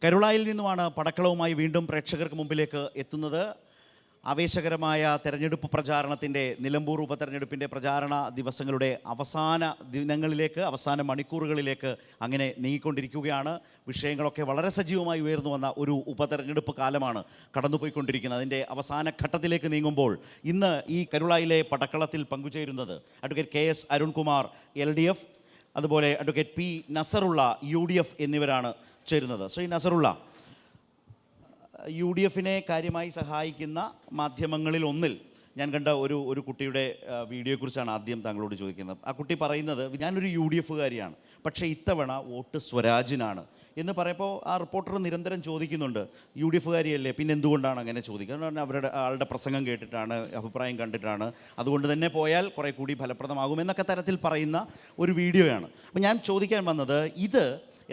കരുളായിൽ നിന്നുമാണ് പടക്കളവുമായി വീണ്ടും പ്രേക്ഷകർക്ക് മുമ്പിലേക്ക് എത്തുന്നത്. ആവേശകരമായ തെരഞ്ഞെടുപ്പ് പ്രചാരണത്തിൻ്റെ നിലമ്പൂർ ഉപതെരഞ്ഞെടുപ്പിൻ്റെ പ്രചാരണ ദിവസങ്ങളുടെ അവസാന ദിനങ്ങളിലേക്ക്, അവസാന മണിക്കൂറുകളിലേക്ക് അങ്ങനെ നീങ്ങിക്കൊണ്ടിരിക്കുകയാണ്. വിഷയങ്ങളൊക്കെ വളരെ സജീവമായി ഉയർന്നു വന്ന ഒരു ഉപതെരഞ്ഞെടുപ്പ് കാലമാണ് കടന്നുപോയിക്കൊണ്ടിരിക്കുന്നത്. അതിൻ്റെ അവസാന ഘട്ടത്തിലേക്ക് നീങ്ങുമ്പോൾ ഇന്ന് ഈ കരുളായിലെ പടക്കളത്തിൽ പങ്കുചേരുന്നത് അഡ്വക്കേറ്റ് KS അരുൺകുമാർ LDF, അതുപോലെ അഡ്വക്കേറ്റ് P നസറുള്ള UDF എന്നിവരാണ് ചേരുന്നത്. ശ്രീ നസറുള്ള, UDFനെ കാര്യമായി സഹായിക്കുന്ന മാധ്യമങ്ങളിൽ ഒന്നിൽ ഞാൻ കണ്ട ഒരു കുട്ടിയുടെ വീഡിയോയെക്കുറിച്ചാണ് ആദ്യം താങ്കളോട് ചോദിക്കുന്നത്. ആ കുട്ടി പറയുന്നത്, ഞാനൊരു UDFകാരിയാണ്, പക്ഷേ ഇത്തവണ വോട്ട് സ്വരാജിനാണ് എന്ന് പറയുമ്പോൾ ആ റിപ്പോർട്ടർ നിരന്തരം ചോദിക്കുന്നുണ്ട്, UDFകാരിയല്ലേ, പിന്നെ എന്തുകൊണ്ടാണ് അങ്ങനെ ചോദിക്കുന്നത്? കാരണം അവരുടെ ആളുടെ പ്രസംഗം കേട്ടിട്ടാണ്, അഭിപ്രായം കണ്ടിട്ടാണ്, അതുകൊണ്ട് തന്നെ പോയാൽ കുറേ കൂടി ഫലപ്രദമാകും എന്നൊക്കെ തരത്തിൽ പറയുന്ന ഒരു വീഡിയോയാണ്. അപ്പോൾ ഞാൻ ചോദിക്കാൻ വന്നത്, ഇത്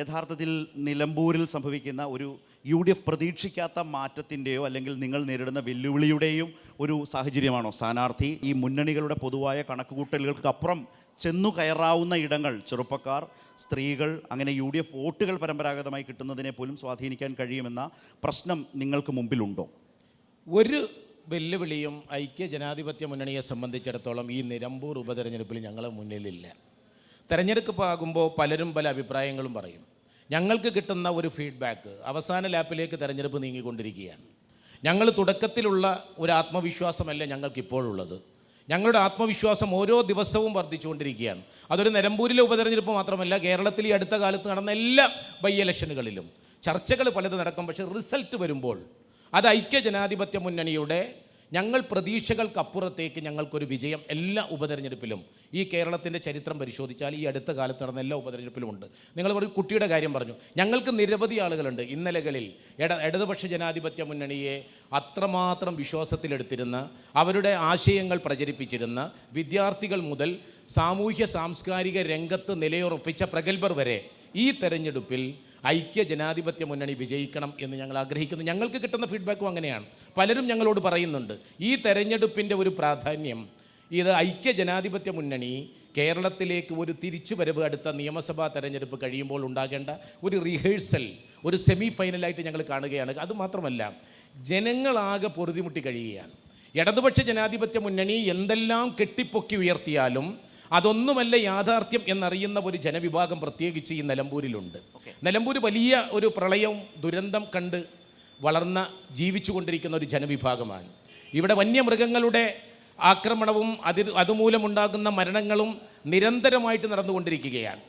യഥാർത്ഥത്തിൽ നിലമ്പൂരിൽ സംഭവിക്കുന്ന ഒരു UDF പ്രതീക്ഷിക്കാത്ത മാറ്റത്തിൻ്റെയോ അല്ലെങ്കിൽ നിങ്ങൾ നേരിടുന്ന വെല്ലുവിളിയുടെയും ഒരു സാഹചര്യമാണോ? സ്ഥാനാർത്ഥി ഈ മുന്നണികളുടെ പൊതുവായ കണക്കുകൂട്ടലുകൾക്കപ്പുറം ചെന്നു കയറാവുന്ന ഇടങ്ങൾ, ചെറുപ്പക്കാർ, സ്ത്രീകൾ, അങ്ങനെ UDF വോട്ടുകൾ പരമ്പരാഗതമായി കിട്ടുന്നതിനെ പോലും സ്വാധീനിക്കാൻ കഴിയുമെന്ന പ്രശ്നം നിങ്ങൾക്ക് മുമ്പിലുണ്ടോ? ഒരു വെല്ലുവിളിയും ഐക്യ ജനാധിപത്യ മുന്നണിയെ സംബന്ധിച്ചിടത്തോളം ഈ നിലമ്പൂർ ഉപതെരഞ്ഞെടുപ്പിൽ ഞങ്ങളെ മുന്നിലില്ല. തെരഞ്ഞെടുപ്പ് ആകുമ്പോൾ പലരും പല അഭിപ്രായങ്ങളും പറയും. ഞങ്ങൾക്ക് കിട്ടുന്ന ഒരു ഫീഡ്ബാക്ക്, അവസാന ലാപ്പിലേക്ക് തെരഞ്ഞെടുപ്പ് നീങ്ങിക്കൊണ്ടിരിക്കുകയാണ്. ഞങ്ങൾ തുടക്കത്തിലുള്ള ഒരു ആത്മവിശ്വാസമല്ല ഞങ്ങൾക്കിപ്പോഴുള്ളത്. ഞങ്ങളുടെ ആത്മവിശ്വാസം ഓരോ ദിവസവും വർദ്ധിച്ചുകൊണ്ടിരിക്കുകയാണ്. അതൊരു നിലമ്പൂരിലെ ഉപതെരഞ്ഞെടുപ്പ് മാത്രമല്ല, കേരളത്തിൽ ഈ അടുത്ത കാലത്ത് നടന്ന എല്ലാ ബൈ ഇലക്ഷനുകളിലും ചർച്ചകൾ പലത് നടക്കും. പക്ഷേ റിസൾട്ട് വരുമ്പോൾ അത് ഐക്യ ജനാധിപത്യ മുന്നണിയുടെ ഞങ്ങൾ പ്രതീക്ഷകൾക്കപ്പുറത്തേക്ക് ഞങ്ങൾക്കൊരു വിജയം എല്ലാ ഉപതെരഞ്ഞെടുപ്പിലും ഈ കേരളത്തിൻ്റെ ചരിത്രം പരിശോധിച്ചാൽ ഈ അടുത്ത കാലത്ത് നടന്ന എല്ലാ ഉപതെരഞ്ഞെടുപ്പിലും ഉണ്ട്. നിങ്ങൾ ഒരു കുട്ടിയുടെ കാര്യം പറഞ്ഞു. ഞങ്ങൾക്ക് നിരവധി ആളുകളുണ്ട് ഇന്നലകളിൽ ഇടതുപക്ഷ ജനാധിപത്യ മുന്നണിയെ അത്രമാത്രം വിശ്വാസത്തിലെടുത്തിരുന്ന, അവരുടെ ആശയങ്ങൾ പ്രചരിപ്പിച്ചിരുന്ന വിദ്യാർത്ഥികൾ മുതൽ സാമൂഹ്യ സാംസ്കാരിക രംഗത്ത് നിലയുറപ്പിച്ച പ്രഗത്ഭർ വരെ ഈ തെരഞ്ഞെടുപ്പിൽ ഐക്യ ജനാധിപത്യ മുന്നണി വിജയിക്കണം എന്ന് ഞങ്ങൾ ആഗ്രഹിക്കുന്നു. ഞങ്ങൾക്ക് കിട്ടുന്ന ഫീഡ്ബാക്കും അങ്ങനെയാണ്. പലരും ഞങ്ങളോട് പറയുന്നുണ്ട്, ഈ തെരഞ്ഞെടുപ്പിൻ്റെ ഒരു പ്രാധാന്യം ഇത് ഐക്യ ജനാധിപത്യ മുന്നണി കേരളത്തിലേക്ക് ഒരു തിരിച്ചുവരവ് അടുത്ത നിയമസഭാ തെരഞ്ഞെടുപ്പ് കഴിയുമ്പോൾ ഉണ്ടാകേണ്ട ഒരു റിഹേഴ്സൽ, ഒരു സെമി ഫൈനലായിട്ട് ഞങ്ങൾ കാണുകയാണ്. അതുമാത്രമല്ല, ജനങ്ങളാകെ പൊറുതിമുട്ടി കഴിയുകയാണ്. ഇടതുപക്ഷ ജനാധിപത്യ മുന്നണി എന്തെല്ലാം കെട്ടിപ്പൊക്കി ഉയർത്തിയാലും അതൊന്നുമല്ല യാഥാർത്ഥ്യം എന്നറിയുന്ന ഒരു ജനവിഭാഗം പ്രത്യേകിച്ച് ഈ നിലമ്പൂരിലുണ്ട്. നിലമ്പൂർ വലിയ ഒരു പ്രളയവും ദുരന്തം കണ്ട് വളർന്ന ജീവിച്ചു കൊണ്ടിരിക്കുന്ന ഒരു ജനവിഭാഗമാണ്. ഇവിടെ വന്യമൃഗങ്ങളുടെ ആക്രമണവും അതുമൂലമുണ്ടാകുന്ന മരണങ്ങളും നിരന്തരമായിട്ട് നടന്നുകൊണ്ടിരിക്കുകയാണ്.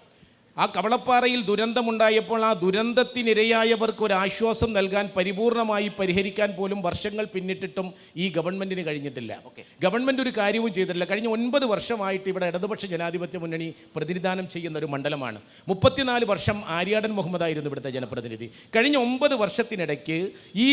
ആ കവളപ്പാറയിൽ ദുരന്തമുണ്ടായപ്പോൾ ആ ദുരന്തത്തിനിരയായവർക്ക് ഒരു ആശ്വാസം നൽകാൻ, പരിപൂർണമായി പരിഹരിക്കാൻ പോലും വർഷങ്ങൾ പിന്നിട്ടിട്ടും ഈ ഗവൺമെൻറ്റിന് കഴിഞ്ഞിട്ടില്ല. ഗവൺമെൻറ് ഒരു കാര്യവും ചെയ്തിട്ടില്ല. കഴിഞ്ഞ 9 വർഷമായിട്ട് ഇവിടെ ഇടതുപക്ഷ ജനാധിപത്യ മുന്നണി പ്രതിനിധാനം ചെയ്യുന്ന ഒരു മണ്ഡലമാണ്. 34 വർഷം ആര്യാടൻ മുഹമ്മദ് ആയിരുന്നു ഇവിടുത്തെ ജനപ്രതിനിധി. കഴിഞ്ഞ 9 വർഷത്തിനിടയ്ക്ക് ഈ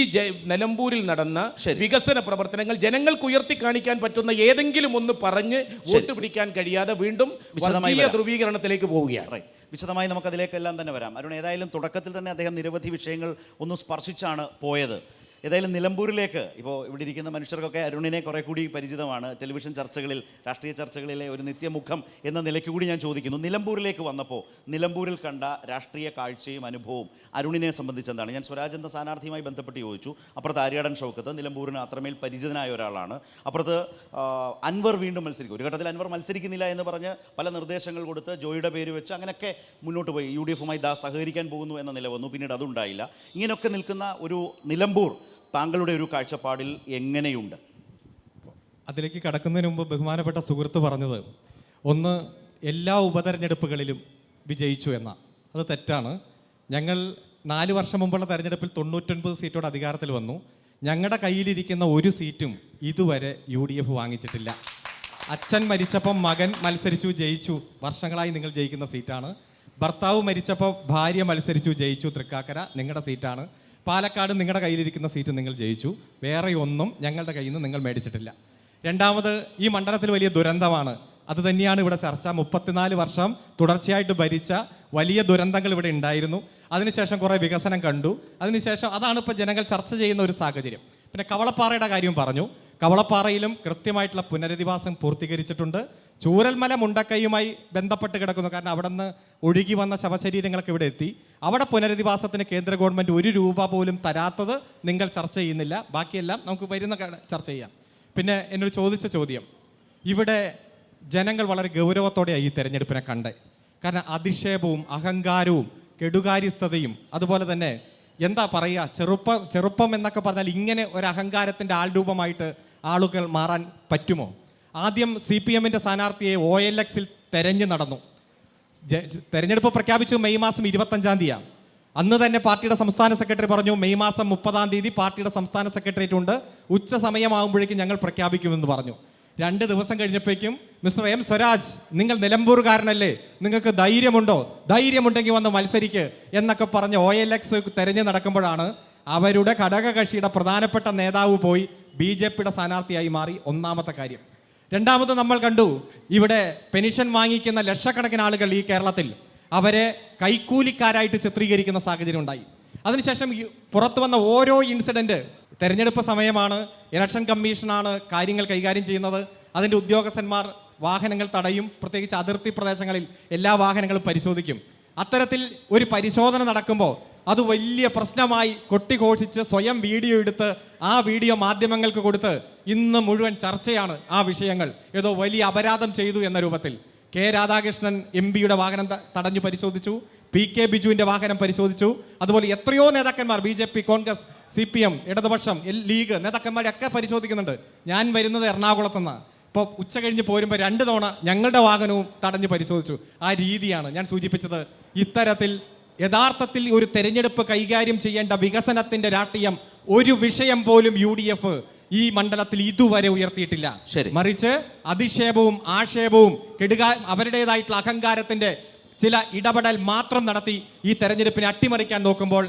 നിലമ്പൂരിൽ നടന്ന വികസന പ്രവർത്തനങ്ങൾ ജനങ്ങൾക്ക് ഉയർത്തി കാണിക്കാൻ പറ്റുന്ന ഏതെങ്കിലും ഒന്ന് പറഞ്ഞ് വോട്ട് പിടിക്കാൻ കഴിയാതെ വീണ്ടും വർഗീയ ധ്രുവീകരണത്തിലേക്ക് പോവുകയാണ്. വിശദമായി നമുക്കതിലേക്കെല്ലാം തന്നെ വരാം. അരുൺ, ഏതായാലും തുടക്കത്തിൽ തന്നെ അദ്ദേഹം നിരവധി വിഷയങ്ങൾ ഒന്ന് സ്പർശിച്ചാണ് പോയത്. ഏതായാലും നിലമ്പൂരിലേക്ക്, ഇപ്പോൾ ഇവിടെ ഇരിക്കുന്ന മനുഷ്യർക്കൊക്കെ അരുണിനെ കുറേ കൂടി പരിചിതമാണ്. ടെലിവിഷൻ ചർച്ചകളിൽ, രാഷ്ട്രീയ ചർച്ചകളിലെ ഒരു നിത്യമുഖം എന്ന നിലയ്ക്ക് കൂടി ഞാൻ ചോദിക്കുന്നു, നിലമ്പൂരിലേക്ക് വന്നപ്പോൾ നിലമ്പൂരിൽ കണ്ട രാഷ്ട്രീയ കാഴ്ചയും അനുഭവവും അരുണിനെ സംബന്ധിച്ച് എന്താണ്? ഞാൻ സ്വരാജ് എന്ന സ്ഥാനാർത്ഥിയുമായി ബന്ധപ്പെട്ട് ചോദിച്ചു. അപ്പുറത്ത് ആര്യാടൻ ഷൗക്കത്ത് നിലമ്പൂരിന് അത്രമേൽ പരിചിതനായ ഒരാളാണ്. അപ്പുറത്ത് അൻവർ വീണ്ടും മത്സരിക്കും. ഒരു ഘട്ടത്തിൽ അൻവർ മത്സരിക്കുന്നില്ല എന്ന് പറഞ്ഞ് പല നിർദ്ദേശങ്ങൾ കൊടുത്ത് ജോയിയുടെ പേര് വെച്ച് അങ്ങനെയൊക്കെ മുന്നോട്ട് പോയി. UDFുമായി സഹകരിക്കാൻ പോകുന്നു എന്ന നില വന്നു. പിന്നീട് അതുണ്ടായില്ല. ഇങ്ങനെയൊക്കെ നിൽക്കുന്ന ഒരു നിലമ്പൂർ താങ്കളുടെ ഒരു കാഴ്ചപ്പാടിൽ എങ്ങനെയുണ്ട്? അതിലേക്ക് കടക്കുന്നതിന് മുമ്പ് ബഹുമാനപ്പെട്ട സുഹൃത്ത് പറഞ്ഞത്, ഒന്ന്, എല്ലാ ഉപതെരഞ്ഞെടുപ്പുകളിലും വിജയിച്ചു എന്ന, അത് തെറ്റാണ്. ഞങ്ങൾ 4 വർഷം മുമ്പുള്ള തെരഞ്ഞെടുപ്പിൽ 99 സീറ്റോടെ അധികാരത്തിൽ വന്നു. ഞങ്ങളുടെ കയ്യിലിരിക്കുന്ന ഒരു സീറ്റും ഇതുവരെ UDF വാങ്ങിച്ചിട്ടില്ല. അച്ഛൻ മരിച്ചപ്പം മകൻ മത്സരിച്ചു, ജയിച്ചു. വർഷങ്ങളായി നിങ്ങൾ ജയിക്കുന്ന സീറ്റാണ്. ഭർത്താവ് മരിച്ചപ്പോൾ ഭാര്യ മത്സരിച്ചു, ജയിച്ചു. തൃക്കാക്കര നിങ്ങളുടെ സീറ്റാണ്. പാലക്കാട് നിങ്ങളുടെ കയ്യിലിരിക്കുന്ന സീറ്റ് നിങ്ങൾ ജയിച്ചു. വേറെ ഒന്നും ഞങ്ങളുടെ കയ്യിൽ നിന്ന് നിങ്ങൾ മേടിച്ചിട്ടില്ല. രണ്ടാമത്, ഈ മണ്ഡലത്തിൽ വലിയ ദുരന്തമാണ്. അത് തന്നെയാണ് ഇവിടെ ചർച്ച. 34 വർഷം തുടർച്ചയായിട്ട് ഭരിച്ച വലിയ ദുരന്തങ്ങൾ ഇവിടെ ഉണ്ടായിരുന്നു. അതിനുശേഷം കുറേ വികസനം കണ്ടു. അതിനുശേഷം അതാണ് ഇപ്പോൾ ജനങ്ങൾ ചർച്ച ചെയ്യുന്ന ഒരു സാഹചര്യം. പിന്നെ കവളപ്പാറയുടെ കാര്യം പറഞ്ഞു. കവളപ്പാറയിലും കൃത്യമായിട്ടുള്ള പുനരധിവാസം പൂർത്തീകരിച്ചിട്ടുണ്ട്. ചൂരൽമല മുണ്ടക്കൈയുമായി ബന്ധപ്പെട്ട് കിടക്കുന്നു. കാരണം അവിടെ നിന്ന് ഒഴുകി വന്ന ശവശരീരങ്ങളൊക്കെ ഇവിടെ എത്തി. അവിടെ പുനരധിവാസത്തിന് കേന്ദ്ര ഗവൺമെൻറ് 1 രൂപ പോലും തരാത്തത് നിങ്ങൾ ചർച്ച ചെയ്യുന്നില്ല. ബാക്കിയെല്ലാം നമുക്ക് വരുന്ന ചർച്ച ചെയ്യാം. പിന്നെ എന്നോട് ചോദിച്ച ചോദ്യം, ഇവിടെ ജനങ്ങൾ വളരെ ഗൗരവത്തോടെയാണ് ഈ തെരഞ്ഞെടുപ്പിനെ കണ്ടത്. കാരണം അധിക്ഷേപവും അഹങ്കാരവും കെടുകാര്യസ്ഥതയും അതുപോലെ തന്നെ എന്താ പറയുക, ചെറുപ്പം എന്നൊക്കെ പറഞ്ഞാൽ ഇങ്ങനെ ഒരു അഹങ്കാരത്തിൻ്റെ ആൾരൂപമായിട്ട് ആളുകൾ മാറാൻ പറ്റുമോ? ആദ്യം CPM-ൻ്റെ സ്ഥാനാർത്ഥിയെ OLX-ൽ തെരഞ്ഞു നടന്നു. തെരഞ്ഞെടുപ്പ് പ്രഖ്യാപിച്ചു മെയ് മാസം 25-ാം തീയതിയാണ്. അന്ന് തന്നെ പാർട്ടിയുടെ സംസ്ഥാന സെക്രട്ടറി പറഞ്ഞു മെയ് മാസം 30-ാം തീയതി പാർട്ടിയുടെ സംസ്ഥാന സെക്രട്ടേറിയറ്റ് ഉണ്ട്, ഉച്ച സമയമാകുമ്പോഴേക്കും ഞങ്ങൾ പ്രഖ്യാപിക്കുമെന്ന് പറഞ്ഞു. 2 ദിവസം കഴിഞ്ഞപ്പോഴേക്കും മിസ്റ്റർ M. സ്വരാജ്, നിങ്ങൾ നിലമ്പൂർകാരനല്ലേ, നിങ്ങൾക്ക് ധൈര്യമുണ്ടെങ്കിൽ വന്ന് മത്സരിക്ക് എന്നൊക്കെ പറഞ്ഞ് OLX തെരഞ്ഞു നടക്കുമ്പോഴാണ് അവരുടെ ഘടകകക്ഷിയുടെ പ്രധാനപ്പെട്ട നേതാവ് പോയി BJP-യുടെ സ്ഥാനാർത്ഥിയായി മാറി. ഒന്നാമത്തെ കാര്യം. രണ്ടാമത് നമ്മൾ കണ്ടു, ഇവിടെ പെൻഷൻ വാങ്ങിക്കുന്ന ലക്ഷക്കണക്കിന് ആളുകൾ ഈ കേരളത്തിൽ അവരെ കൈക്കൂലിക്കാരായിട്ട് ചിത്രീകരിക്കുന്ന സാഹചര്യം ഉണ്ടായി. അതിനുശേഷം പുറത്തു വന്ന ഓരോ ഇൻസിഡൻറ്റ്, തെരഞ്ഞെടുപ്പ് സമയമാണ്, ഇലക്ഷൻ കമ്മീഷനാണ് കാര്യങ്ങൾ കൈകാര്യം ചെയ്യുന്നത്, അതിൻ്റെ ഉദ്യോഗസ്ഥന്മാർ വാഹനങ്ങൾ തടയും, പ്രത്യേകിച്ച് അതിർത്തി പ്രദേശങ്ങളിൽ എല്ലാ വാഹനങ്ങളും പരിശോധിക്കും. അത്തരത്തിൽ ഒരു പരിശോധന നടക്കുമ്പോൾ അത് വലിയ പ്രശ്നമായി കൊട്ടിഘോഷിച്ച് സ്വയം വീഡിയോ എടുത്ത് ആ വീഡിയോ മാധ്യമങ്ങൾക്ക് കൊടുത്ത് ഇന്ന് മുഴുവൻ ചർച്ചയാണ് ആ വിഷയങ്ങൾ. ഏതോ വലിയ അപരാധം ചെയ്തു എന്ന രൂപത്തിൽ. K. രാധാകൃഷ്ണൻ MP-യുടെ വാഹനം തടഞ്ഞു പരിശോധിച്ചു, PK ബിജുവിൻ്റെ വാഹനം പരിശോധിച്ചു. അതുപോലെ എത്രയോ നേതാക്കന്മാർ BJP, കോൺഗ്രസ്, CPM, ഇടതുപക്ഷം, ലീഗ് നേതാക്കന്മാരൊക്കെ പരിശോധിക്കുന്നുണ്ട്. ഞാൻ വരുന്നത് എറണാകുളത്തുനിന്ന്. ഇപ്പോൾ ഉച്ച കഴിഞ്ഞ് പോരുമ്പോൾ 2 തവണ ഞങ്ങളുടെ വാഹനവും തടഞ്ഞു പരിശോധിച്ചു. ആ രീതിയാണ് ഞാൻ സൂചിപ്പിച്ചത്. ഇത്തരത്തിൽ യഥാർത്ഥത്തിൽ ഒരു തെരഞ്ഞെടുപ്പ് കൈകാര്യം ചെയ്യേണ്ട വികസനത്തിൻ്റെ രാഷ്ട്രീയം ഒരു വിഷയം പോലും UDF ഈ മണ്ഡലത്തിൽ ഇതുവരെ ഉയർത്തിയിട്ടില്ല. മറിച്ച് അധിക്ഷേപവും ആക്ഷേപവും അവരുടേതായിട്ടുള്ള അഹങ്കാരത്തിൻ്റെ ചില ഇടപെടൽ മാത്രം നടത്തി ഈ തെരഞ്ഞെടുപ്പിനെ അട്ടിമറിക്കാൻ നോക്കുമ്പോൾ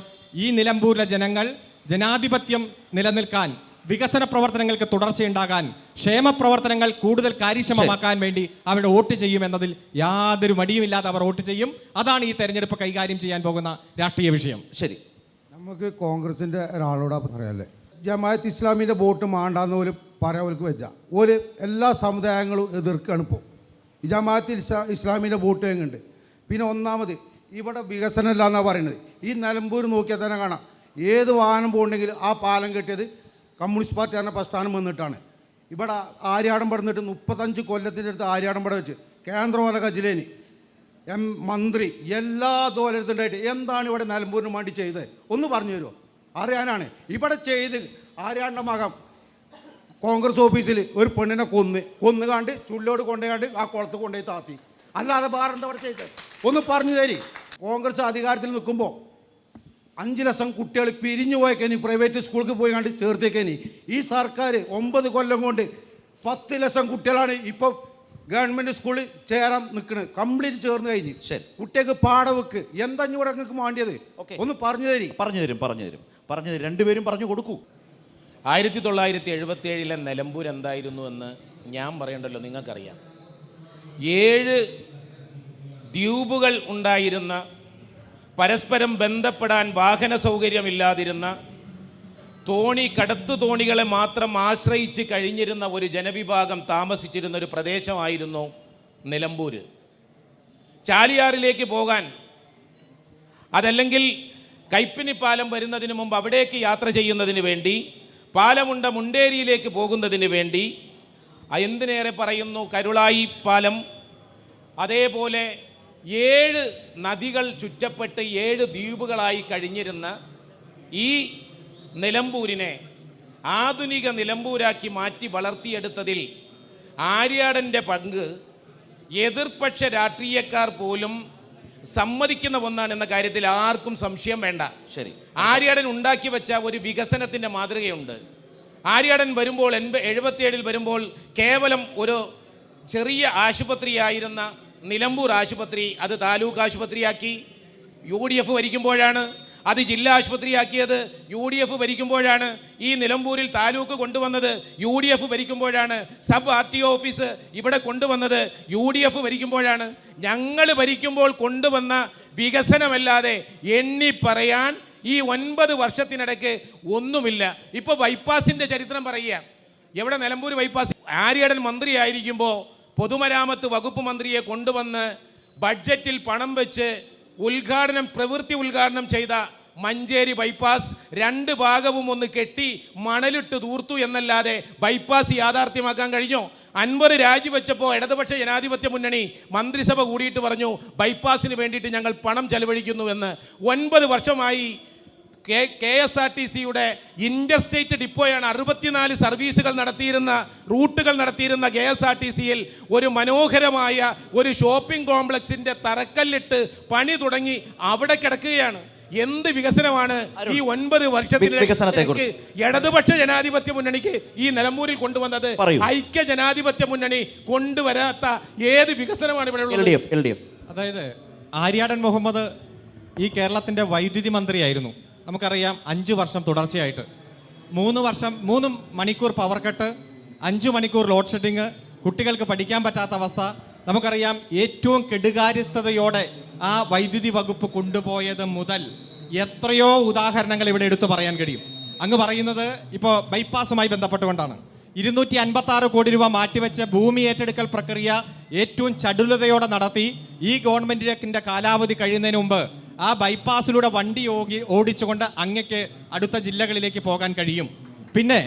ഈ നിലമ്പൂരിലെ ജനങ്ങൾ ജനാധിപത്യം നിലനിൽക്കാൻ, വികസന പ്രവർത്തനങ്ങൾക്ക് തുടർച്ചയുണ്ടാകാൻ, ക്ഷേമ പ്രവർത്തനങ്ങൾ കൂടുതൽ കാര്യക്ഷമമാക്കാൻ വേണ്ടി അവരുടെ വോട്ട് ചെയ്യുമെന്നതിൽ യാതൊരു മടിയുമില്ലാതെ അവർ വോട്ട് ചെയ്യും. അതാണ് ഈ തെരഞ്ഞെടുപ്പ് കൈകാര്യം ചെയ്യാൻ പോകുന്ന രാഷ്ട്രീയ വിഷയം. ശരി, നമുക്ക് കോൺഗ്രസിൻ്റെ ഒരാളോട് പറയാല്ലേ, ജമാഅത്ത് ഇസ്ലാമിൻ്റെ വോട്ട് മാണ്ടാന്ന് പോലും പറയാൻ വെച്ചാൽ ഒരു എല്ലാ സമുദായങ്ങളും എതിർക്കാണ് ഇപ്പോൾ ഈ ജമാഅത്ത് ഇസ്ലാമിൻ്റെ വോട്ട് എങ്ങുണ്ട്. പിന്നെ ഒന്നാമത് ഇവിടെ വികസനം ഇല്ല എന്നാണ് പറയുന്നത്. ഈ നിലമ്പൂർ നോക്കിയാൽ തന്നെ കാണാം, ഏത് വാഹനം പോകണമെങ്കിൽ ആ പാലം കെട്ടിയത് കമ്മ്യൂണിസ്റ്റ് പാർട്ടി എന്ന പ്രസ്ഥാനം വന്നിട്ടാണ്. ഇവിടെ ആര്യാടമ്പട എന്നിട്ട് 35 കൊല്ലത്തിൻ്റെ അടുത്ത് ആര്യാടമ്പട വെച്ച് കേന്ദ്രമല ഖജിലേനി മന്ത്രി എല്ലാ തോലത്തുണ്ടായിട്ട് എന്താണ് ഇവിടെ നിലമ്പൂരിന് വേണ്ടി ചെയ്തത് ഒന്ന് പറഞ്ഞു തരുമോ? അറിയാനാണ്. ഇവിടെ ചെയ്ത് ആര്യാണ്ട മകം കോൺഗ്രസ് ഓഫീസിൽ ഒരു പെണ്ണിനെ കൊന്നുകാണ്ട് ചുള്ളോട് കൊണ്ടുപോയാണ്ട് ആ കുളത്ത് കൊണ്ടുപോയി താത്തി. അല്ലാതെ വേറെ എന്താ ഇവിടെ ചെയ്തത് ഒന്ന് പറഞ്ഞു തരി. കോൺഗ്രസ് അധികാരത്തിൽ നിൽക്കുമ്പോൾ 5 ലക്ഷം കുട്ടികൾ പിരിഞ്ഞു പോയേക്കനി, പ്രൈവറ്റ് സ്കൂൾക്ക് പോയി കണ്ട് ചേർത്തേക്കനി. ഈ സർക്കാർ 9 കൊല്ലം കൊണ്ട് 10 ലക്ഷം കുട്ടികളാണ് ഇപ്പോൾ ഗവൺമെൻറ് സ്കൂളിൽ ചേരാൻ നിൽക്കുന്നത്. കംപ്ലീറ്റ് ചേർന്ന് കഴിഞ്ഞ്. ശരി, കുട്ടികൾക്ക് പാടവെക്ക് എന്താ ഇവിടെ നിങ്ങൾക്ക് വേണ്ടിയത് ഒന്ന് പറഞ്ഞു തരും. പറഞ്ഞു തരും രണ്ടുപേരും പറഞ്ഞു കൊടുക്കൂ. 1977 നിലമ്പൂർ എന്തായിരുന്നു എന്ന് ഞാൻ പറയണ്ടല്ലോ, നിങ്ങൾക്കറിയാം. 7 ദ്വീപുകൾ ഉണ്ടായിരുന്ന, പരസ്പരം ബന്ധപ്പെടാൻ വാഹന സൗകര്യമില്ലാതിരുന്ന, കടത്തു തോണികളെ മാത്രം ആശ്രയിച്ച് കഴിഞ്ഞിരുന്ന ഒരു ജനവിഭാഗം താമസിച്ചിരുന്ന ഒരു പ്രദേശമായിരുന്നു നിലമ്പൂർ. ചാലിയാറിലേക്ക് പോകാൻ, അതല്ലെങ്കിൽ കൈപ്പിനി പാലം വരുന്നതിന് മുമ്പ് അവിടേക്ക് യാത്ര ചെയ്യുന്നതിന് വേണ്ടി, പാലമുണ്ട മുണ്ടേരിയിലേക്ക് പോകുന്നതിന് വേണ്ടി, എന്തിനേറെ പറയുന്നു കരുളായി പാലം, അതേപോലെ 7 നദികൾ ചുറ്റപ്പെട്ട് 7 ദ്വീപുകളായി കഴിഞ്ഞിരുന്ന ഈ നിലമ്പൂരിനെ ആധുനിക നിലമ്പൂരാക്കി മാറ്റി വളർത്തിയെടുത്തതിൽ ആര്യാടൻ്റെ പങ്ക് എതിർപക്ഷ രാഷ്ട്രീയക്കാർ പോലും സമ്മതിക്കുന്ന ഒന്നാണെന്ന കാര്യത്തിൽ ആർക്കും സംശയം വേണ്ട. ശരി, ആര്യാടൻ ഉണ്ടാക്കി വെച്ച ഒരു വികസനത്തിൻ്റെ മാതൃകയുണ്ട്. ആര്യാടൻ വരുമ്പോൾ 77 വരുമ്പോൾ കേവലം ഒരു ചെറിയ ആശുപത്രിയായിരുന്ന നിലമ്പൂർ ആശുപത്രി അത് താലൂക്ക് ആശുപത്രിയാക്കി. UDF ഭരിക്കുമ്പോഴാണ്. അത് ജില്ലാ ആശുപത്രിയാക്കിയത് UDF ഭരിക്കുമ്പോഴാണ്. ഈ നിലമ്പൂരിൽ താലൂക്ക് കൊണ്ടുവന്നത് UDF ഭരിക്കുമ്പോഴാണ്. സബ് RTO ഓഫീസ് ഇവിടെ കൊണ്ടുവന്നത് UDF ഭരിക്കുമ്പോഴാണ്. ഞങ്ങൾ ഭരിക്കുമ്പോൾ കൊണ്ടുവന്ന വികസനമല്ലാതെ എണ്ണി പറയാൻ ഈ 9 വർഷത്തിനിടയ്ക്ക് ഒന്നുമില്ല. ഇപ്പോൾ ബൈപ്പാസിൻ്റെ ചരിത്രം പറയുക. എവിടെ? നിലമ്പൂർ ബൈപ്പാസ്. ആര്യടൻ മന്ത്രിയായിരിക്കുമ്പോൾ പൊതുമരാമത്ത് വകുപ്പ് മന്ത്രിയെ കൊണ്ടുവന്ന് ബഡ്ജറ്റിൽ പണം വെച്ച് പ്രവൃത്തി ഉദ്ഘാടനം ചെയ്ത മഞ്ചേരി ബൈപ്പാസ് 2 ഭാഗവും ഒന്ന് കെട്ടി മണലിട്ട് തൂർത്തു എന്നല്ലാതെ ബൈപ്പാസ് യാഥാർത്ഥ്യമാക്കാൻ കഴിഞ്ഞോ? അൻവർ രാജിവെച്ചപ്പോൾ ഇടതുപക്ഷ ജനാധിപത്യ മുന്നണി മന്ത്രിസഭ കൂടിയിട്ട് പറഞ്ഞു ബൈപ്പാസിന് വേണ്ടിയിട്ട് ഞങ്ങൾ പണം ചെലവഴിക്കുന്നുവെന്ന്. 9 വർഷമായി KSRTCയുടെ ഇൻ്റർസ്റ്റേറ്റ് ഡിപ്പോയാണ് 64 സർവീസുകൾ റൂട്ടുകൾ നടത്തിയിരുന്ന KSRTCയിൽ ഒരു മനോഹരമായ ഒരു ഷോപ്പിംഗ് കോംപ്ലക്സിൻ്റെ തറക്കല്ലിട്ട് പണി തുടങ്ങി അവിടെ കിടക്കുകയാണ്. എന്ത് വികസനമാണ് ഈ 9 വർഷത്തിലേക്ക് ഇടതുപക്ഷ ജനാധിപത്യ മുന്നണിക്ക് ഈ നിലമ്പൂരിൽ കൊണ്ടുവന്നത്? ഐക്യ ജനാധിപത്യ മുന്നണി കൊണ്ടുവരാത്ത ഏത് വികസനമാണ് ഇവിടെ ഉള്ളത്? അതായത് ആര്യാടൻ മുഹമ്മദ് ഈ കേരളത്തിന്റെ വൈദ്യുതി മന്ത്രിയായിരുന്നു. നമുക്കറിയാം 5 വർഷം തുടർച്ചയായിട്ട് 3 മണിക്കൂർ പവർ കട്ട്, 5 മണിക്കൂർ ലോഡ് ഷെഡിങ്, കുട്ടികൾക്ക് പഠിക്കാൻ പറ്റാത്ത അവസ്ഥ. നമുക്കറിയാം ഏറ്റവും കെടുകാര്യസ്ഥതയോടെ ആ വൈദ്യുതി വകുപ്പ് കൊണ്ടുപോയത് മുതൽ എത്രയോ ഉദാഹരണങ്ങൾ ഇവിടെ എടുത്തു പറയാൻ കഴിയും. അങ്ങ് പറയുന്നത് ഇപ്പോൾ ബൈപ്പാസുമായി ബന്ധപ്പെട്ടുകൊണ്ടാണ്. 256 കോടി രൂപ മാറ്റിവെച്ച ഭൂമി ഏറ്റെടുക്കൽ പ്രക്രിയ ഏറ്റവും ചടുലതയോടെ നടത്തി ഈ ഗവൺമെന്റിന്റെ കാലാവധി കഴിയുന്നതിന് മുമ്പ് ആ ബൈപ്പാസിലൂടെ വണ്ടി ഓടിച്ചുകൊണ്ട് അങ്ങക്ക് അടുത്ത ജില്ലകളിലേക്ക് പോകാൻ കഴിയും. പിന്നെ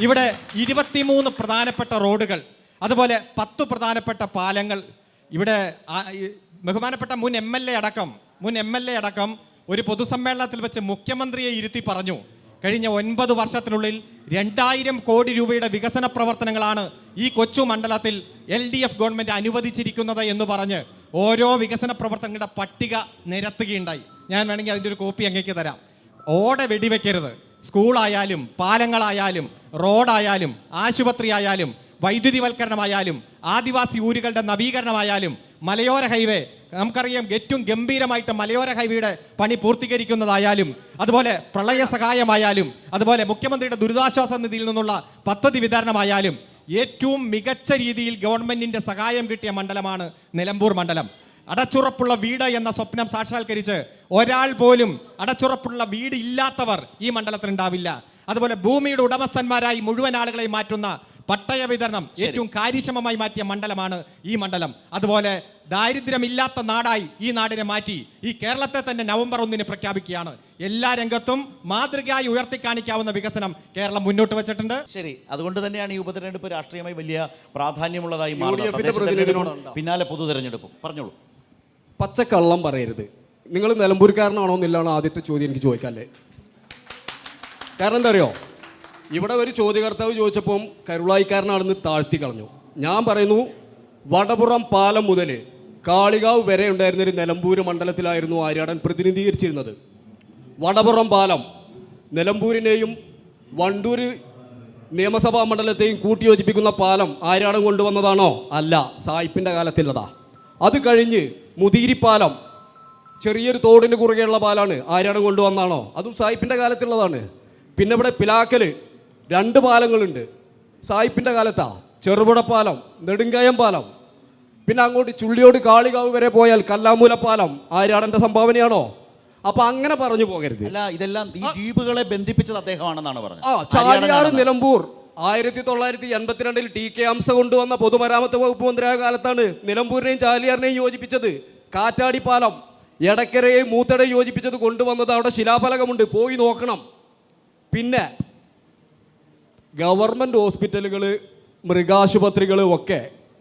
ഇവിടെ 23 പ്രധാനപ്പെട്ട റോഡുകൾ, അതുപോലെ 10 പ്രധാനപ്പെട്ട പാലങ്ങൾ. ഇവിടെ ബഹുമാനപ്പെട്ട മുൻ എം എൽ എ അടക്കം ഒരു പൊതുസമ്മേളനത്തിൽ വെച്ച് മുഖ്യമന്ത്രിയെ ഇരുത്തി പറഞ്ഞു, കഴിഞ്ഞ 9 വർഷത്തിനുള്ളിൽ 2000 കോടി രൂപയുടെ വികസന പ്രവർത്തനങ്ങളാണ് ഈ കൊച്ചു മണ്ഡലത്തിൽ LDF ഗവൺമെൻറ് അനുവദിച്ചിരിക്കുന്നത് എന്ന് പറഞ്ഞ് ഓരോ വികസന പ്രവർത്തനങ്ങളുടെ പട്ടിക നിരത്തുകയുണ്ടായി. ഞാൻ വേണമെങ്കിൽ അതിൻ്റെ ഒരു കോപ്പി അങ്ങേക്ക് തരാം. ഓടെ വെടിവെക്കരുത്. സ്കൂളായാലും പാലങ്ങളായാലും റോഡായാലും ആശുപത്രി ആയാലും വൈദ്യുതിവൽക്കരണമായാലും ആദിവാസി ഊരുകളുടെ നവീകരണമായാലും മലയോര ഹൈവേ, നമുക്കറിയാം ഏറ്റവും ഗംഭീരമായിട്ട് മലയോര ഹൈവേയുടെ പണി പൂർത്തീകരിക്കുന്നതായാലും, അതുപോലെ പ്രളയ സഹായമായാലും, അതുപോലെ മുഖ്യമന്ത്രിയുടെ ദുരിതാശ്വാസ നിധിയിൽ നിന്നുള്ള പദ്ധതി വിതരണമായാലും ഏറ്റവും മികച്ച രീതിയിൽ ഗവൺമെന്റിന്റെ സഹായം കിട്ടിയ മണ്ഡലമാണ് നിലമ്പൂർ മണ്ഡലം. അടച്ചുറപ്പുള്ള വീട് എന്ന സ്വപ്നം സാക്ഷാത്കരിച്ച് ഒരാൾ പോലും അടച്ചുറപ്പുള്ള വീട് ഇല്ലാത്തവർ ഈ മണ്ഡലത്തിലുണ്ടാവില്ല. അതുപോലെ ഭൂമിയുടെ ഉടമസ്ഥന്മാരായി മുഴുവൻ ആളുകളെയും മാറ്റുന്ന പട്ടയ വിതരണം ഏറ്റവും കാര്യക്ഷമമായി മാറ്റിയ മണ്ഡലമാണ് ഈ മണ്ഡലം. അതുപോലെ ദാരിദ്ര്യമില്ലാത്ത നാടായി ഈ നാടിനെ മാറ്റി ഈ കേരളത്തെ തന്നെ നവംബർ 1 പ്രഖ്യാപിക്കുകയാണ്. എല്ലാ രംഗത്തും മാതൃകയായി ഉയർത്തിക്കാണിക്കാവുന്ന വികസനം കേരളം മുന്നോട്ട് വെച്ചിട്ടുണ്ട്. ശരി, അതുകൊണ്ട് തന്നെയാണ് ഈ ഉപതെരഞ്ഞെടുപ്പ് രാഷ്ട്രീയമായി വലിയ പ്രാധാന്യമുള്ളതായി മാറുന്നത്. പിന്നാലെ പൊതു തെരഞ്ഞെടുപ്പും. പറഞ്ഞോളൂ. പച്ചക്കള്ളം പറയരുത്. നിങ്ങൾ നിലമ്പൂർക്കാരനാണോ എന്നില്ലാണ് ആദ്യത്തെ ചോദ്യം എനിക്ക് ചോദിക്കാല്ലേ. കാരണം എന്താ അറിയോ, ഇവിടെ ഒരു ചോദ്യകർത്താവ് ചോദിച്ചപ്പം കരുളായിക്കാരനാണെന്ന് താഴ്ത്തി കളഞ്ഞു. ഞാൻ പറയുന്നു, വടപുറം പാലം മുതൽ കാളികാവ് വരെ ഉണ്ടായിരുന്നൊരു നിലമ്പൂർ മണ്ഡലത്തിലായിരുന്നു ആര്യാടൻ പ്രതിനിധീകരിച്ചിരുന്നത്. വടപുറം പാലം നിലമ്പൂരിനെയും വണ്ടൂർ നിയമസഭാ മണ്ഡലത്തെയും കൂട്ടിയോജിപ്പിക്കുന്ന പാലം ആര്യാടൻ കൊണ്ടുവന്നതാണോ? അല്ല, സായിപ്പിൻ്റെ കാലത്തുള്ളതാ. അത് കഴിഞ്ഞ് മുതിരിപ്പാലം, ചെറിയൊരു തോടിന് കുറുകെയുള്ള പാലാണ്, ആര്യാടൻ കൊണ്ടുവന്നാണോ? അതും സായിപ്പിൻ്റെ കാലത്തുള്ളതാണ്. പിന്നെ ഇവിടെ പിലാക്കൽ 2 പാലങ്ങളുണ്ട്, സായിപ്പിൻ്റെ കാലത്താ. ചെറുപുഴപ്പാലം, നെടുങ്കയം പാലം, പിന്നെ അങ്ങോട്ട് ചുള്ളിയോട് കാളികാവ് വരെ പോയാൽ കല്ലാമൂല പാലം ആര്യാടൻ്റെ സംഭാവനയാണോ? അപ്പൊ അങ്ങനെ പറഞ്ഞു പോകരുത്. അല്ല, ഇതെല്ലാം ഈ ദ്വീപുകളെ ബന്ധിപ്പിച്ചത് അദ്ദേഹമാണെന്നാണ് പറഞ്ഞത്. ചാലിയാറ് നിലമ്പൂർ 1982 TK ഹംസ കൊണ്ടുവന്ന പൊതുമരാമത്ത് വകുപ്പ് മന്ത്രിയായ കാലത്താണ് നിലമ്പൂരിനെയും ചാലിയാറിനെയും യോജിപ്പിച്ചത്. കാറ്റാടി പാലം എടക്കരയെയും മൂത്തടയും യോജിപ്പിച്ചത് കൊണ്ടുവന്നത്. അവിടെ ശിലാഫലകമുണ്ട്, പോയി നോക്കണം. പിന്നെ ഗവൺമെൻറ് ഹോസ്പിറ്റലുകൾ, മൃഗാശുപത്രികൾ ഒക്കെ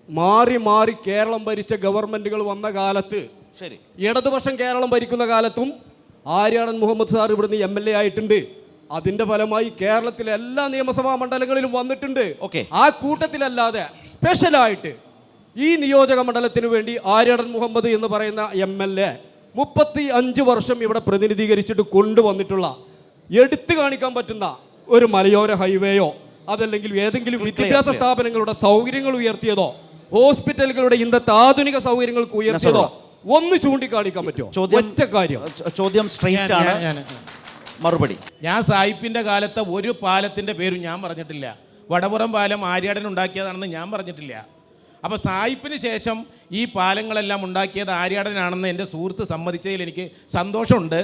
മാറി മാറി കേരളം ഭരിച്ച ഗവൺമെൻറ്റുകൾ വന്ന കാലത്ത്, ശരി, ഇടതുപക്ഷം കേരളം ഭരിക്കുന്ന കാലത്തും ആര്യാടൻ മുഹമ്മദ് സാർ ഇവിടുന്ന് MLA ആയിട്ടുണ്ട്. അതിൻ്റെ ഫലമായി കേരളത്തിലെ എല്ലാ നിയമസഭാ മണ്ഡലങ്ങളിലും വന്നിട്ടുണ്ട്. ഓക്കെ, ആ കൂട്ടത്തിലല്ലാതെ സ്പെഷ്യലായിട്ട് ഈ നിയോജക മണ്ഡലത്തിന് വേണ്ടി ആര്യാടൻ മുഹമ്മദ് എന്ന് പറയുന്ന MLA 35 വർഷം ഇവിടെ പ്രതിനിധീകരിച്ചിട്ട് കൊണ്ടുവന്നിട്ടുള്ള, എടുത്തു കാണിക്കാൻ പറ്റുന്ന ഒരു മലയോര ഹൈവേയോ അതല്ലെങ്കിൽ ഏതെങ്കിലും വിദ്യാഭ്യാസ സ്ഥാപനങ്ങളുടെ സൗകര്യങ്ങൾ ഉയർത്തിയതോ ഹോസ്പിറ്റലുകളുടെ ഇന്നത്തെ ആധുനിക സൗകര്യങ്ങൾക്ക് ഉയർത്തിയതോ ഒന്ന് ചൂണ്ടിക്കാണിക്കാൻ പറ്റുമോ? ഒറ്റ കാര്യം. ചോദ്യം സ്ട്രെയിറ്റ് ആണ്, മറുപടി. ഞാൻ സായിപ്പിന്റെ കാലത്തെ ഒരു പാലത്തിന്റെ പേരും ഞാൻ പറഞ്ഞിട്ടില്ല. വടപുറം പാലം ആര്യാടൻ ഉണ്ടാക്കിയതാണെന്ന് ഞാൻ പറഞ്ഞിട്ടില്ല. അപ്പോൾ സായിപ്പിന് ശേഷം ഈ പാലങ്ങളെല്ലാം ഉണ്ടാക്കിയത് ആര്യാടനാണെന്ന് എൻ്റെ സുഹൃത്ത് സമ്മതിച്ചതിൽ എനിക്ക് സന്തോഷമുണ്ട്.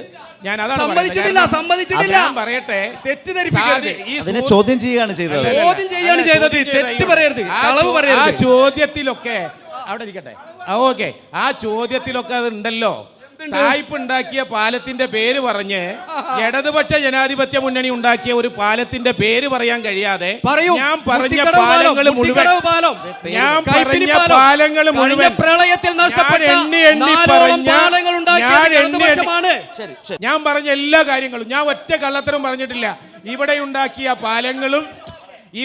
ഞാൻ അതാണ് സമ്മതിച്ചിട്ടില്ല, പറയുന്നത്. സമ്മതിച്ചിട്ടില്ല. ഞാൻ പറയട്ടെ, തെറ്റിദ്ധരിപ്പിക്കരുത്. ഈ അതിനെ ചോദ്യം ചെയ്യുകയാണ് ചെയ്തത്. ചോദ്യം ചെയ്യാണ് ചെയ്തത്, തെറ്റ് പറയരുത്, കളവ് ആ പറയരുത്. ചോദ്യത്തിലൊക്കെ അവിടെ ഇരിക്കട്ടെ. ഓക്കെ, ആ ചോദ്യത്തിലൊക്കെ അത് ഉണ്ടല്ലോ. സായിപ്പ് ഉണ്ടാക്കിയ പാലത്തിന്റെ പേര് പറഞ്ഞ് ഇടതുപക്ഷ ജനാധിപത്യ മുന്നണി ഉണ്ടാക്കിയ ഒരു പാലത്തിന്റെ പേര് പറയാൻ കഴിയാതെ ഞാൻ പറഞ്ഞ പാലങ്ങൾ മുഴുവൻ പ്രളയത്തിൽ ഞാൻ പറഞ്ഞ എല്ലാ കാര്യങ്ങളും ഞാൻ ഒറ്റ കള്ളത്തരം പറഞ്ഞിട്ടില്ല. ഇവിടെ ഉണ്ടാക്കിയ പാലങ്ങളും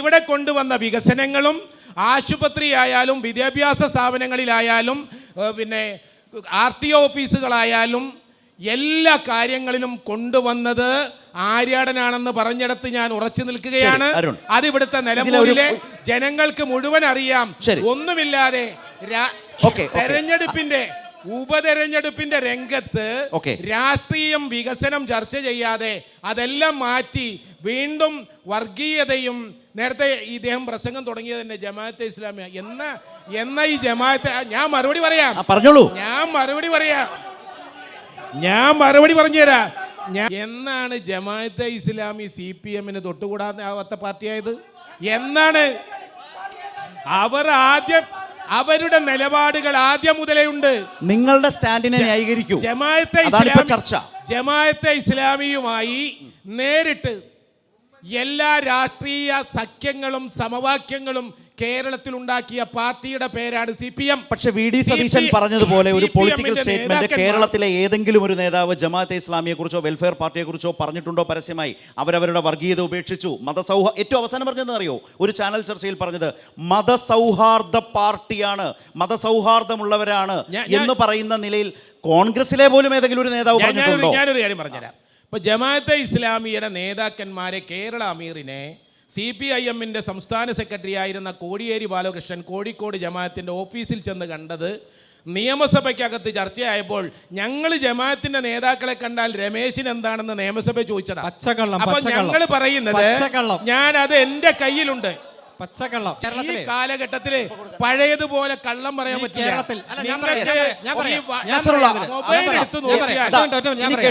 ഇവിടെ കൊണ്ടുവന്ന വികസനങ്ങളും ആശുപത്രി ആയാലും വിദ്യാഭ്യാസ സ്ഥാപനങ്ങളിലായാലും പിന്നെ RTO ഓഫീസുകളായാലും എല്ലാ കാര്യങ്ങളിലും കൊണ്ടുവന്നത് ആര്യാടനാണെന്ന് പറഞ്ഞിടത്ത് ഞാൻ ഉറച്ചു നിൽക്കുകയാണ്. അത് ഇവിടുത്തെ നിലമ്പൂരിലെ ജനങ്ങൾക്ക് മുഴുവൻ അറിയാം. ഒന്നുമില്ലാതെ തെരഞ്ഞെടുപ്പിന്റെ ഉപതെരഞ്ഞെടുപ്പിന്റെ രംഗത്ത് രാഷ്ട്രീയം വികസനം ചർച്ച ചെയ്യാതെ അതെല്ലാം മാറ്റി വീണ്ടും വർഗീയതയും, നേരത്തെ ഇദ്ദേഹം പ്രസംഗം തുടങ്ങിയത് തന്നെ ജമാഅത്തെ ഇസ്ലാമിയ എന്ന ഈ ജമാഅത്തെ, ഞാൻ മറുപടി പറയാം, പറഞ്ഞോളൂ. ഞാൻ മറുപടി പറഞ്ഞുതരാം. എന്നാണ് ജമാഅത്തെ ഇസ്ലാമി CPM-ന് തൊട്ടുകൂടാത്ത പാർട്ടിയായത്? എന്നാണ്? അവരുടെ നിലപാടുകൾ ആദ്യം മുതലേ ഉണ്ട്. നിങ്ങളുടെ സ്റ്റാൻഡിനെ ന്യായീകരിക്കൂ. ജമാഅത്തെ ഇസ്ലാമിയുമായി നേരിട്ട് എല്ലാ രാഷ്ട്രീയ സഖ്യങ്ങളും സമവാക്യങ്ങളും കേരളത്തിൽ ഉണ്ടാക്കിയ പാർട്ടിയുടെ പേരാണ് CPM. പക്ഷെ VD സതീശൻ പറഞ്ഞതുപോലെ ഒരു പൊളിറ്റിക്കൽ സ്റ്റേറ്റ്മെന്റ് കേരളത്തിലെ ഏതെങ്കിലും ഒരു നേതാവ് ജമാഅത്തെ ഇസ്ലാമിയെ കുറിച്ചോ വെൽഫെയർ പാർട്ടിയെ കുറിച്ചോ പറഞ്ഞിട്ടുണ്ടോ പരസ്യമായി? അവരവരുടെ വർഗീയത ഉപേക്ഷിച്ചു. ഏറ്റവും അവസാനം പറഞ്ഞതെന്ന് അറിയോ? ഒരു ചാനൽ ചർച്ചയിൽ പറഞ്ഞത് മതസൗഹാർദ്ദ പാർട്ടിയാണ്, മതസൗഹാർദ്ദമുള്ളവരാണ് എന്ന് പറയുന്ന നിലയിൽ കോൺഗ്രസിലെ പോലും ഏതെങ്കിലും ഒരു നേതാവ് പറഞ്ഞിട്ടുണ്ടോ? ഞാനൊരു കാര്യം പറഞ്ഞുതരാം. ഇപ്പോൾ ജമാഅത്തെ ഇസ്ലാമിയുടെ നേതാക്കന്മാരെ, കേരള അമീറിനെ CPIM-ന്റെ സംസ്ഥാന സെക്രട്ടറി ആയിരുന്ന കോടിയേരി ബാലകൃഷ്ണൻ കോഴിക്കോട് ജമാഅത്തിൻ്റെ ഓഫീസിൽ ചെന്ന് കണ്ടത് നിയമസഭയ്ക്കകത്ത് ചർച്ചയായപ്പോൾ ഞങ്ങൾ ജമാഅത്തിന്റെ നേതാക്കളെ കണ്ടാൽ രമേശിന് എന്താണെന്ന് നിയമസഭ ചോദിച്ചതാണ്. അപ്പൊ ഞങ്ങൾ പറയുന്നത് ഞാൻ അത് എൻ്റെ കയ്യിലുണ്ട്. പച്ചക്കള്ളം ഈ കാലഘട്ടത്തില് പഴയതുപോലെ കള്ളം പറയാൻ പറ്റില്ല.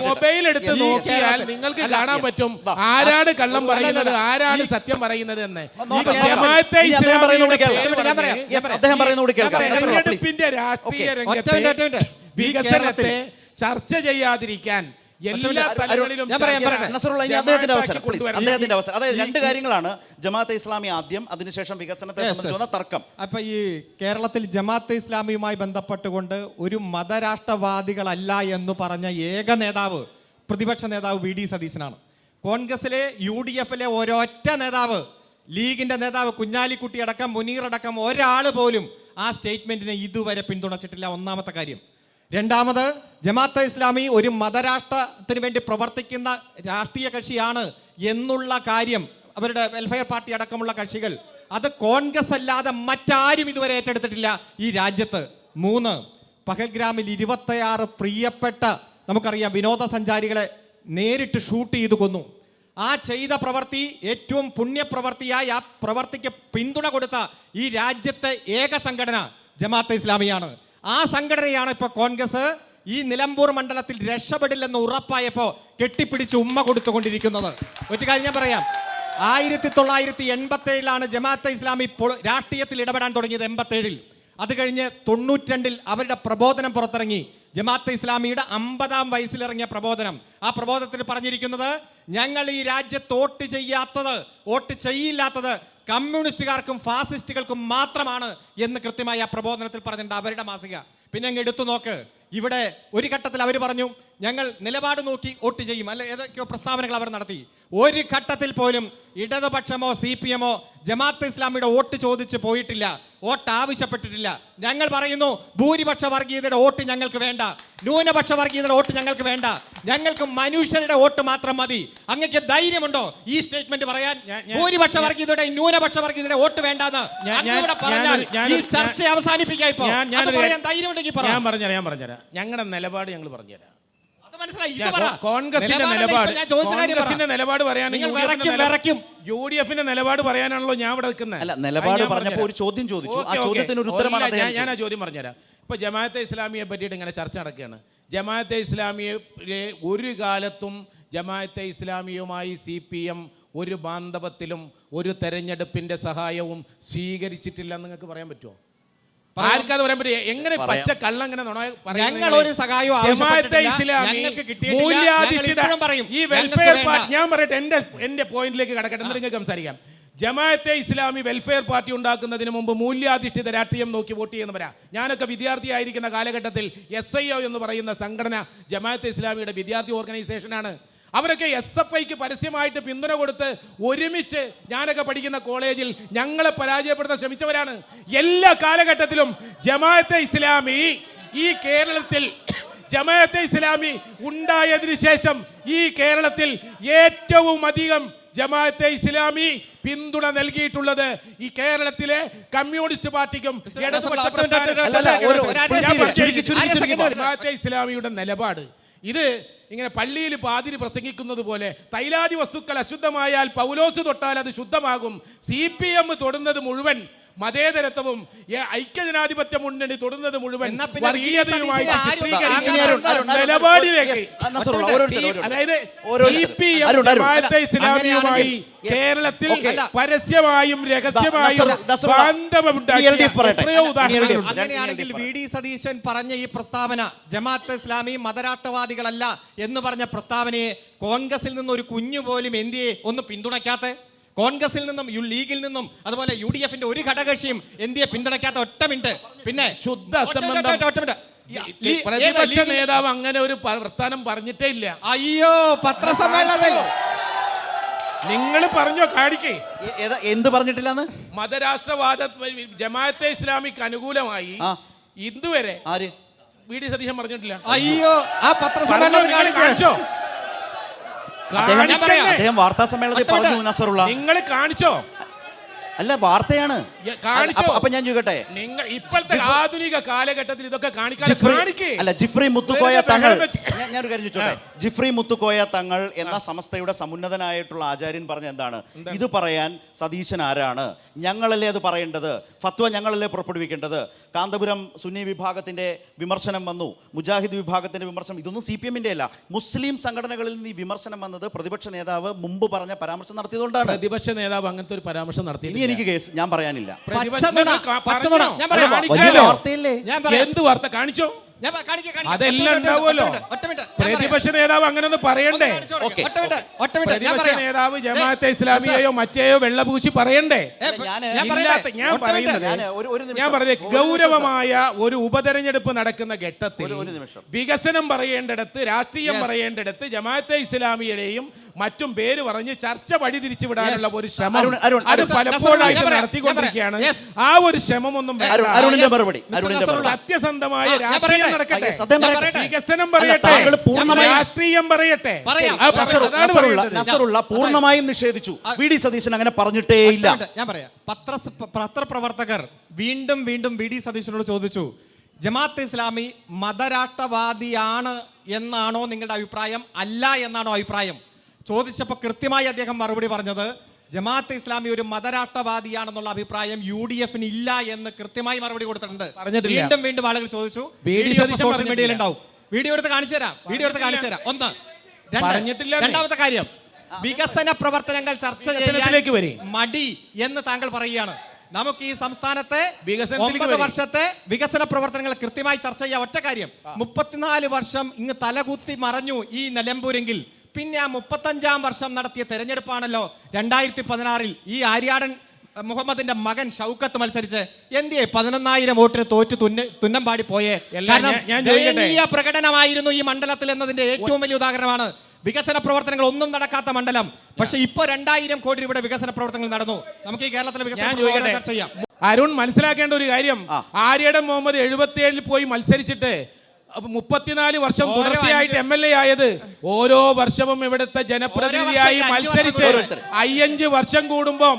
മൊബൈൽ എടുത്ത് നോക്കിയാൽ നിങ്ങൾക്ക് കാണാൻ പറ്റും ആരാണ് കള്ളം പറയുന്നത്, ആരാണ് സത്യം പറയുന്നത് എന്ന്. തെരഞ്ഞെടുപ്പിന്റെ രാഷ്ട്രീയ രംഗത്തെ വികസനത്തെ ചർച്ച ചെയ്യാതിരിക്കാൻ എല്ലാ തലങ്ങളിലും അതായത് രണ്ട് കാര്യങ്ങളാണ്. ജമാഅത്തെ ഇസ്ലാമി ആദ്യം, അതിനുശേഷം വികസനത്തെ സംബന്ധിച്ചുള്ള തർക്കം. അപ്പൊ ഈ കേരളത്തിൽ ജമാഅത്തെ ഇസ്ലാമിയുമായി ബന്ധപ്പെട്ടുകൊണ്ട് ഒരു മതരാഷ്ട്രവാദികളല്ല എന്ന് പറഞ്ഞ ഏക നേതാവ്, പ്രതിപക്ഷ നേതാവ് VD സതീശനാണ്. കോൺഗ്രസിലെ UDF-ലെ ഒരൊറ്റ നേതാവ്, ലീഗിന്റെ നേതാവ് കുഞ്ഞാലിക്കുട്ടി അടക്കം, മുനീർ അടക്കം ഒരാൾ പോലും ആ സ്റ്റേറ്റ്മെന്റിനെ ഇതുവരെ പിന്തുണച്ചിട്ടില്ല. ഒന്നാമത്തെ കാര്യം. രണ്ടാമത്, ജമാഅത്തെ ഇസ്ലാമി ഒരു മതരാഷ്ട്രത്തിന് വേണ്ടി പ്രവർത്തിക്കുന്ന രാഷ്ട്രീയ കക്ഷിയാണ് എന്നുള്ള കാര്യം അവരുടെ വെൽഫെയർ പാർട്ടി അടക്കമുള്ള കക്ഷികൾ, അത് കോൺഗ്രസ് അല്ലാതെ മറ്റാരും ഇതുവരെ ഏറ്റെടുത്തിട്ടില്ല ഈ രാജ്യത്ത്. 3, പഹൽഗ്രാമിൽ 26 പ്രിയപ്പെട്ട നമുക്കറിയാം വിനോദസഞ്ചാരികളെ നേരിട്ട് ഷൂട്ട് ചെയ്തു കൊന്നു. ആ ചെയ്ത പ്രവൃത്തി ഏറ്റവും പുണ്യപ്രവർത്തിയായി ആ പ്രവർത്തിക്ക് പിന്തുണ കൊടുത്ത ഈ രാജ്യത്തെ ഏക സംഘടന ജമാഅത്തെ ഇസ്ലാമിയാണ്. ആ സംഘടനയാണ് ഇപ്പോൾ കോൺഗ്രസ് ഈ നിലമ്പൂർ മണ്ഡലത്തിൽ രക്ഷപ്പെടില്ലെന്ന് ഉറപ്പായപ്പോൾ കെട്ടിപ്പിടിച്ച് ഉമ്മ കൊടുത്തുകൊണ്ടിരിക്കുന്നത്. ഒരു കാര്യം ഞാൻ പറയാം, 1987 ജമാഅത്തെ ഇസ്ലാമി രാഷ്ട്രീയത്തിൽ ഇടപെടാൻ തുടങ്ങിയത്. 87 അത് കഴിഞ്ഞ് 92 അവരുടെ പ്രബോധനം പുറത്തിറങ്ങി. ജമാഅത്തെ ഇസ്ലാമിയുടെ 50-ാം വയസ്സിലിറങ്ങിയ പ്രബോധനം. ആ പ്രബോധനത്തിൽ പറഞ്ഞിരിക്കുന്നത് ഞങ്ങൾ ഈ രാജ്യത്ത് വോട്ട് ചെയ്യില്ലാത്തത് കമ്മ്യൂണിസ്റ്റുകാർക്കും ഫാസിസ്റ്റുകൾക്കും മാത്രമാണ് എന്ന് കൃത്യമായി ആ പ്രബോധനത്തിൽ പറഞ്ഞിട്ടുണ്ട് അവരുടെ മാസിക. പിന്നെ അങ്ങ് എടുത്തു നോക്ക്, ഇവിടെ ഒരു ഘട്ടത്തിൽ അവർ പറഞ്ഞു ഞങ്ങൾ നിലപാട് നോക്കി വോട്ട് ചെയ്യും, അല്ലെ ഏതൊക്കെയോ പ്രസ്താവനകൾ അവർ നടത്തി. ഒരു ഘട്ടത്തിൽ പോലും ഇടതുപക്ഷമോ CPM-ഓ ജമാഅത്തെ ഇസ്ലാമിയുടെ വോട്ട് ചോദിച്ച് പോയിട്ടില്ല, വോട്ട് ആവശ്യപ്പെട്ടിട്ടില്ല. ഞങ്ങൾ പറയുന്നു ഭൂരിപക്ഷ വർഗീയതയുടെ വോട്ട് ഞങ്ങൾക്ക് വേണ്ട, ന്യൂനപക്ഷ വർഗീയതയുടെ വോട്ട് ഞങ്ങൾക്ക് വേണ്ട, ഞങ്ങൾക്ക് മനുഷ്യരുടെ വോട്ട് മാത്രം മതി. അങ്ങക്ക് ധൈര്യമുണ്ടോ ഈ സ്റ്റേറ്റ്മെന്റ് പറയാൻ? ഭൂരിപക്ഷ വർഗീയതയുടെ ന്യൂനപക്ഷ വർഗീയതയുടെ വോട്ട് വേണ്ടെന്ന് പറഞ്ഞാൽ ഈ ചർച്ച അവസാനിപ്പിക്കാം. ഇപ്പൊ പറയാൻ ധൈര്യമുണ്ടെങ്കിൽ ഞാൻ പറഞ്ഞുതരാം. ഞങ്ങളുടെ നിലപാട് ഞങ്ങൾ പറഞ്ഞുതരാം. മനസ്സിലായി. ഇത് പറ. കോൺഗ്രസിന്റെ നിലപാടല്ലേ നിലപാട്, ഇപ്പൊ ഞാൻ ചോദിച്ച കാര്യം പറ. കോൺഗ്രസിന്റെ നിലപാട് പറയാൻ നിങ്ങൾ വിറയ്ക്കും. UDF-ന്റെ നിലപാട് പറയാനാണല്ലോ ഞാൻ ഇവിടെ നിൽക്കുന്നത്. അല്ല, നിലപാട് പറഞ്ഞപ്പോൾ ഒരു ചോദ്യം ചോദിച്ചു. ആ ചോദ്യത്തിന് ഒരു ഉത്തരമാണ് അദ്ദേഹം ഞാൻ ആ ചോദ്യം പറഞ്ഞുതരാം. ഇപ്പൊ ജമാഅത്തെ ഇസ്ലാമിയെ പറ്റിയിട്ട് ഇങ്ങനെ ചർച്ച നടക്കുകയാണ്. ജമാഅത്തെ ഇസ്ലാമിയെ ഒരു കാലത്തും ജമാഅത്തെ ഇസ്ലാമിയുമായി CPM ഒരു ബാന്ധവത്തിലും ഒരു തെരഞ്ഞെടുപ്പിന്റെ സഹായവും സ്വീകരിച്ചിട്ടില്ല എന്ന് നിങ്ങൾക്ക് പറയാൻ പറ്റുമോ? ആർക്കത് പറയാൻ പറ്റില്ല. എങ്ങനെ പച്ച കള്ളം അങ്ങനെ ഞങ്ങൾ ഒരു സഹായവും ആവശ്യപ്പെട്ടിട്ടില്ല. ഞങ്ങൾക്ക് കിട്ടിയിട്ടില്ല. ഞങ്ങൾ ഇപ്പോഴും പറയും. ഈ വെൽഫെയർ പാർട്ടി, ഞാൻ പറയട്ടെ, എന്റെ പോയിന്റിലേക്ക് കടക്കട്ടെ, എന്നിട്ട് നിങ്ങൾക്ക് സംസാരിക്കാം. ജമാഅത്തെ ഇസ്ലാമി വെൽഫെയർ പാർട്ടി ഉണ്ടാക്കുന്നതിന് മുമ്പ് മൂല്യാധിഷ്ഠിത രാഷ്ട്രീയം നോക്കി വോട്ട് ചെയ്യുന്നവരാ. ഞാനൊക്കെ വിദ്യാർത്ഥിയായിരിക്കുന്ന കാലഘട്ടത്തിൽ SIO എന്ന് പറയുന്ന സംഘടന ജമാഅത്തെ ഇസ്ലാമിയുടെ വിദ്യാർത്ഥി ഓർഗനൈസേഷനാണ്. അവരൊക്കെ SFIക്ക് പരസ്യമായിട്ട് പിന്തുണ കൊടുത്ത് ഒരുമിച്ച് ഞാനൊക്കെ പഠിക്കുന്ന കോളേജിൽ ഞങ്ങളെ പരാജയപ്പെടുത്താൻ ശ്രമിച്ചവരാണ്. എല്ലാ കാലഘട്ടത്തിലും ജമാഅത്തെ ഇസ്ലാമി ഈ കേരളത്തിൽ ജമാഅത്തെ ഇസ്ലാമി ഉണ്ടായതിനു ശേഷം ഈ കേരളത്തിൽ ഏറ്റവും അധികം ജമാഅത്തെ ഇസ്ലാമി പിന്തുണ നൽകിയിട്ടുള്ളത് ഈ കേരളത്തിലെ കമ്മ്യൂണിസ്റ്റ് പാർട്ടിക്കും ജമാഅത്തെ ഇസ്ലാമിയുടെ നിലപാട് ഇത് ഇങ്ങനെ പള്ളിയിൽ പാതിരി പ്രസംഗിക്കുന്നത് പോലെ തൈലാദി വസ്തുക്കൾ അശുദ്ധമായാൽ പൗലോസ് തൊട്ടാൽ അത് ശുദ്ധമാകും. CPM തൊടുന്നത് മുഴുവൻ മതേതരത്വവും ഐക്യജനാധിപത്യ മുന്നണി തൊടുന്നത് മുഴുവൻ നിലപാടിലേക്ക്. അതായത് ജമാഅത്തെ ഇസ്ലാമിയുമായി കേരളത്തിൽ പരസ്യമായും രഹസ്യമായും അങ്ങനെയാണെങ്കിൽ VD സതീശൻ പറഞ്ഞ ഈ പ്രസ്താവന, ജമാഅത്തെ ഇസ്ലാമി മതരാഷ്ട്രവാദികളല്ല എന്ന് പറഞ്ഞ പ്രസ്താവനയെ കോൺഗ്രസിൽ നിന്ന് ഒരു കുഞ്ഞു പോലും എന്തിയെ ഒന്ന് പിന്തുണയ്ക്കാത്ത, കോൺഗ്രസിൽ നിന്നും ലീഗിൽ നിന്നും അതുപോലെ UDF-ന്റെ ഒരു ഘടകകക്ഷിയും എന്തിയെ പിന്തുണയ്ക്കാത്ത ഒറ്റ മിനിറ്റ്. പിന്നെ ശുദ്ധ പ്രതിപക്ഷ നേതാവ് അങ്ങനെ ഒരു പ്രസ്ഥാനം പറഞ്ഞിട്ടേ ഇല്ല. അയ്യോ, പത്രസമ്മേളനത്തിൽ നിങ്ങൾ പറഞ്ഞോ, കാണിക്കേ എന്ത് പറഞ്ഞിട്ടില്ലെന്ന്? മതരാഷ്ട്രവാദ ജമാഅത്തെ ഇസ്ലാമിക്ക് അനുകൂലമായി ഇതുവരെ VD സതീശൻ പറഞ്ഞിട്ടില്ല. അയ്യോ, ആ പത്രസമ്മേളനത്തിൽ കാണിച്ചോ? അദ്ദേഹം വാർത്താ സമ്മേളനത്തിൽ പറഞ്ഞു നസറുള്ള. നിങ്ങൾ കാണിച്ചോ? അല്ല, വാർത്തയാണ്. അപ്പൊ ഞാൻ ചോദിക്കട്ടെ, നിങ്ങൾ ഇപ്പോഴത്തെ ആധുനിക കാലഘട്ടത്തിൽ ഇതൊക്കെ അല്ല, ജിഫ്രി മുത്തുക്കോയ തങ്ങൾ, ഞാനൊരു കാര്യം ചോദിച്ചോട്ടെ, ജിഫ്രി മുത്തുക്കോയ തങ്ങൾ എന്ന സമസ്തയുടെ സമുന്നതനായിട്ടുള്ള ആചാര്യൻ പറഞ്ഞ എന്താണ്? ഇത് പറയാൻ സതീശൻ ആരാണ്? ഞങ്ങളല്ലേ അത് പറയേണ്ടത്? ഫത്വ ഞങ്ങളല്ലേ പുറപ്പെടുവിക്കേണ്ടത്? കാന്തപുരം സുന്നി വിഭാഗത്തിന്റെ വിമർശനം വന്നു, മുജാഹിദ് വിഭാഗത്തിന്റെ വിമർശനം, ഇതൊന്നും CPM-ന്റെ അല്ല, മുസ്ലിം സംഘടനകളിൽ നിന്ന് ഈ വിമർശനം വന്നത് പ്രതിപക്ഷ നേതാവ് മുമ്പ് പറഞ്ഞ പരാമർശം നടത്തിയതുകൊണ്ടാണ്. പ്രതിപക്ഷ നേതാവ് അങ്ങനത്തെ ഒരു പരാമർശം നടത്തി. എനിക്ക് കേസ് ഞാൻ പറയാനില്ല. എന്ത് വാർത്ത കാണിച്ചോ? അതെല്ലാം ഉണ്ടാവുമല്ലോ. പ്രതിപക്ഷ നേതാവ് അങ്ങനെ ഒന്ന് പറയണ്ടേ? പ്രതിപക്ഷ നേതാവ് ജമാഅത്തെ ഇസ്ലാമിയെയോ മറ്റേയോ വെള്ളപൂശി പറയണ്ടേ? ഞാൻ പറഞ്ഞ ഗൗരവമായ ഒരു ഉപതെരഞ്ഞെടുപ്പ് നടക്കുന്ന ഘട്ടത്തിൽ വികസനം പറയേണ്ടിടത്ത്, രാഷ്ട്രീയം പറയേണ്ടിടത്ത് ജമാഅത്തെ ഇസ്ലാമിയുടെയും മറ്റും പേര് പറഞ്ഞ് ചർച്ച വഴിതിരിച്ചു വിടാനുള്ള ഒരു ശ്രമം അത് പലപ്പോഴായിട്ട് നടത്തിക്കൊണ്ടിരിക്കുകയാണ്. ആ ഒരു ശ്രമം ഒന്നും സത്യസന്ധമായ രാഷ്ട്രീയം നടക്കട്ടെ, വികസനം പറയട്ടെ, രാഷ്ട്രീയം പറയട്ടെ. പൂർണ്ണമായും നിഷേധിച്ചു. VD സതീശൻ അങ്ങനെ പറഞ്ഞിട്ടേ ഇല്ല. ഞാൻ പറയാം, പത്രപ്രവർത്തകർ വീണ്ടും വീണ്ടും VD സതീശനോട് ചോദിച്ചു, ജമാഅത്തെ ഇസ്ലാമി മതരാഷ്ട്രവാദിയാണ് എന്നാണോ നിങ്ങളുടെ അഭിപ്രായം, അല്ല എന്നാണോ അഭിപ്രായം? ചോദിച്ചപ്പോൾ കൃത്യമായി അദ്ദേഹം മറുപടി പറഞ്ഞത് ജമാഅത്തെ ഇസ്ലാമി ഒരു മതരാഷ്ട്രവാദിയാണെന്നുള്ള അഭിപ്രായം UDF-ന് ഇല്ല എന്ന് കൃത്യമായി മറുപടി കൊടുത്തിട്ടുണ്ട്. വീണ്ടും വീണ്ടും ആളുകൾ ചോദിച്ചു. സോഷ്യൽ മീഡിയയിൽ ഉണ്ടാവും. വീഡിയോ എടുത്ത് കാണിച്ചു തരാം. ഒന്ന്. രണ്ടാമത്തെ കാര്യം, വികസന പ്രവർത്തനങ്ങൾ ചർച്ച ചെയ്യാൻ മടി എന്ന് താങ്കൾ പറയുകയാണ്. നമുക്ക് ഈ സംസ്ഥാനത്തെ 9 വർഷത്തെ വികസന പ്രവർത്തനങ്ങൾ കൃത്യമായി ചർച്ച ചെയ്യാം. ഒറ്റ കാര്യം, 34 വർഷം ഇങ്ങ് തലകുത്തി മറഞ്ഞു ഈ നിലമ്പൂരെങ്കിൽ പിന്നെ ആ 35-ാം വർഷം നടത്തിയ തെരഞ്ഞെടുപ്പാണല്ലോ 2016-ൽ ഈ ആര്യാടൻ മുഹമ്മദിന്റെ മകൻ ഷൗക്കത്ത് മത്സരിച്ച് എന്തിയെ 11,000 വോട്ടിന് തോറ്റു തുന്നമ്പാടി പോയേ. ദയനീയ പ്രകടനമായിരുന്നു ഈ മണ്ഡലത്തിൽ എന്നതിന്റെ ഏറ്റവും വലിയ ഉദാഹരണമാണ്. വികസന പ്രവർത്തനങ്ങൾ ഒന്നും നടക്കാത്ത മണ്ഡലം, പക്ഷെ ഇപ്പൊ 2,000 കോടി രൂപയുടെ വികസന പ്രവർത്തനങ്ങൾ നടന്നു. നമുക്ക് ഈ കേരളത്തിലെ വികസന ചർച്ച ചെയ്യാം. അരുൺ മനസ്സിലാക്കേണ്ട ഒരു കാര്യം, ആര്യാടൻ മുഹമ്മദ് 77-ൽ പോയി മത്സരിച്ചിട്ട് 34 വർഷം തുടർച്ചയായിട്ട് MLA ആയത്. ഓരോ വർഷവും ഇവിടുത്തെ ജനപ്രതിനിധിയായി മത്സരിച്ച് 5 വർഷം കൂടുമ്പോ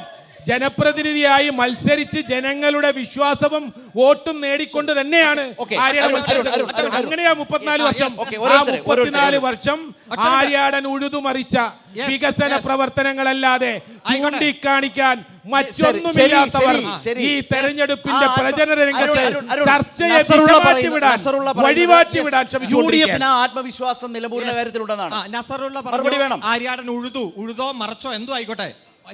ജനപ്രതിനിധിയായി മത്സരിച്ച് ജനങ്ങളുടെ വിശ്വാസവും വോട്ടും നേടിക്കൊണ്ട് തന്നെയാണ് Okay. ആര്യാടൻ അരുൺ, മത്സരിച്ചത്. അരുൺ, അരുൺ, അരുൺ. അങ്ങനെയാ 34 വർഷം. Okay, ആ ഓരോരുത്തരെ, 34 വർഷം ആര്യാടൻ ഉഴുതുമറിച്ച വികസന പ്രവർത്തനങ്ങളല്ലാതെ ചൂണ്ടിക്കാണിക്കാൻ മറ്റൊന്നുമില്ലാത്തവർ ശരി. ഈ തെരഞ്ഞെടുപ്പിന്റെ പ്രചരണ രംഗത്ത് അരുൺ, ചർച്ചയെ നസറുള്ള വഴിമാറ്റി വിടാൻ യുഡിഎഫിന് ആത്മവിശ്വാസം നിലമ്പൂരിന്റെ കാര്യത്തിലുണ്ടെന്നാണ്. നസറുള്ള മറുപടി വേണം. ആര്യാടൻ ഉഴുതോ മറച്ചോ എന്തോ ആയിക്കോട്ടെ,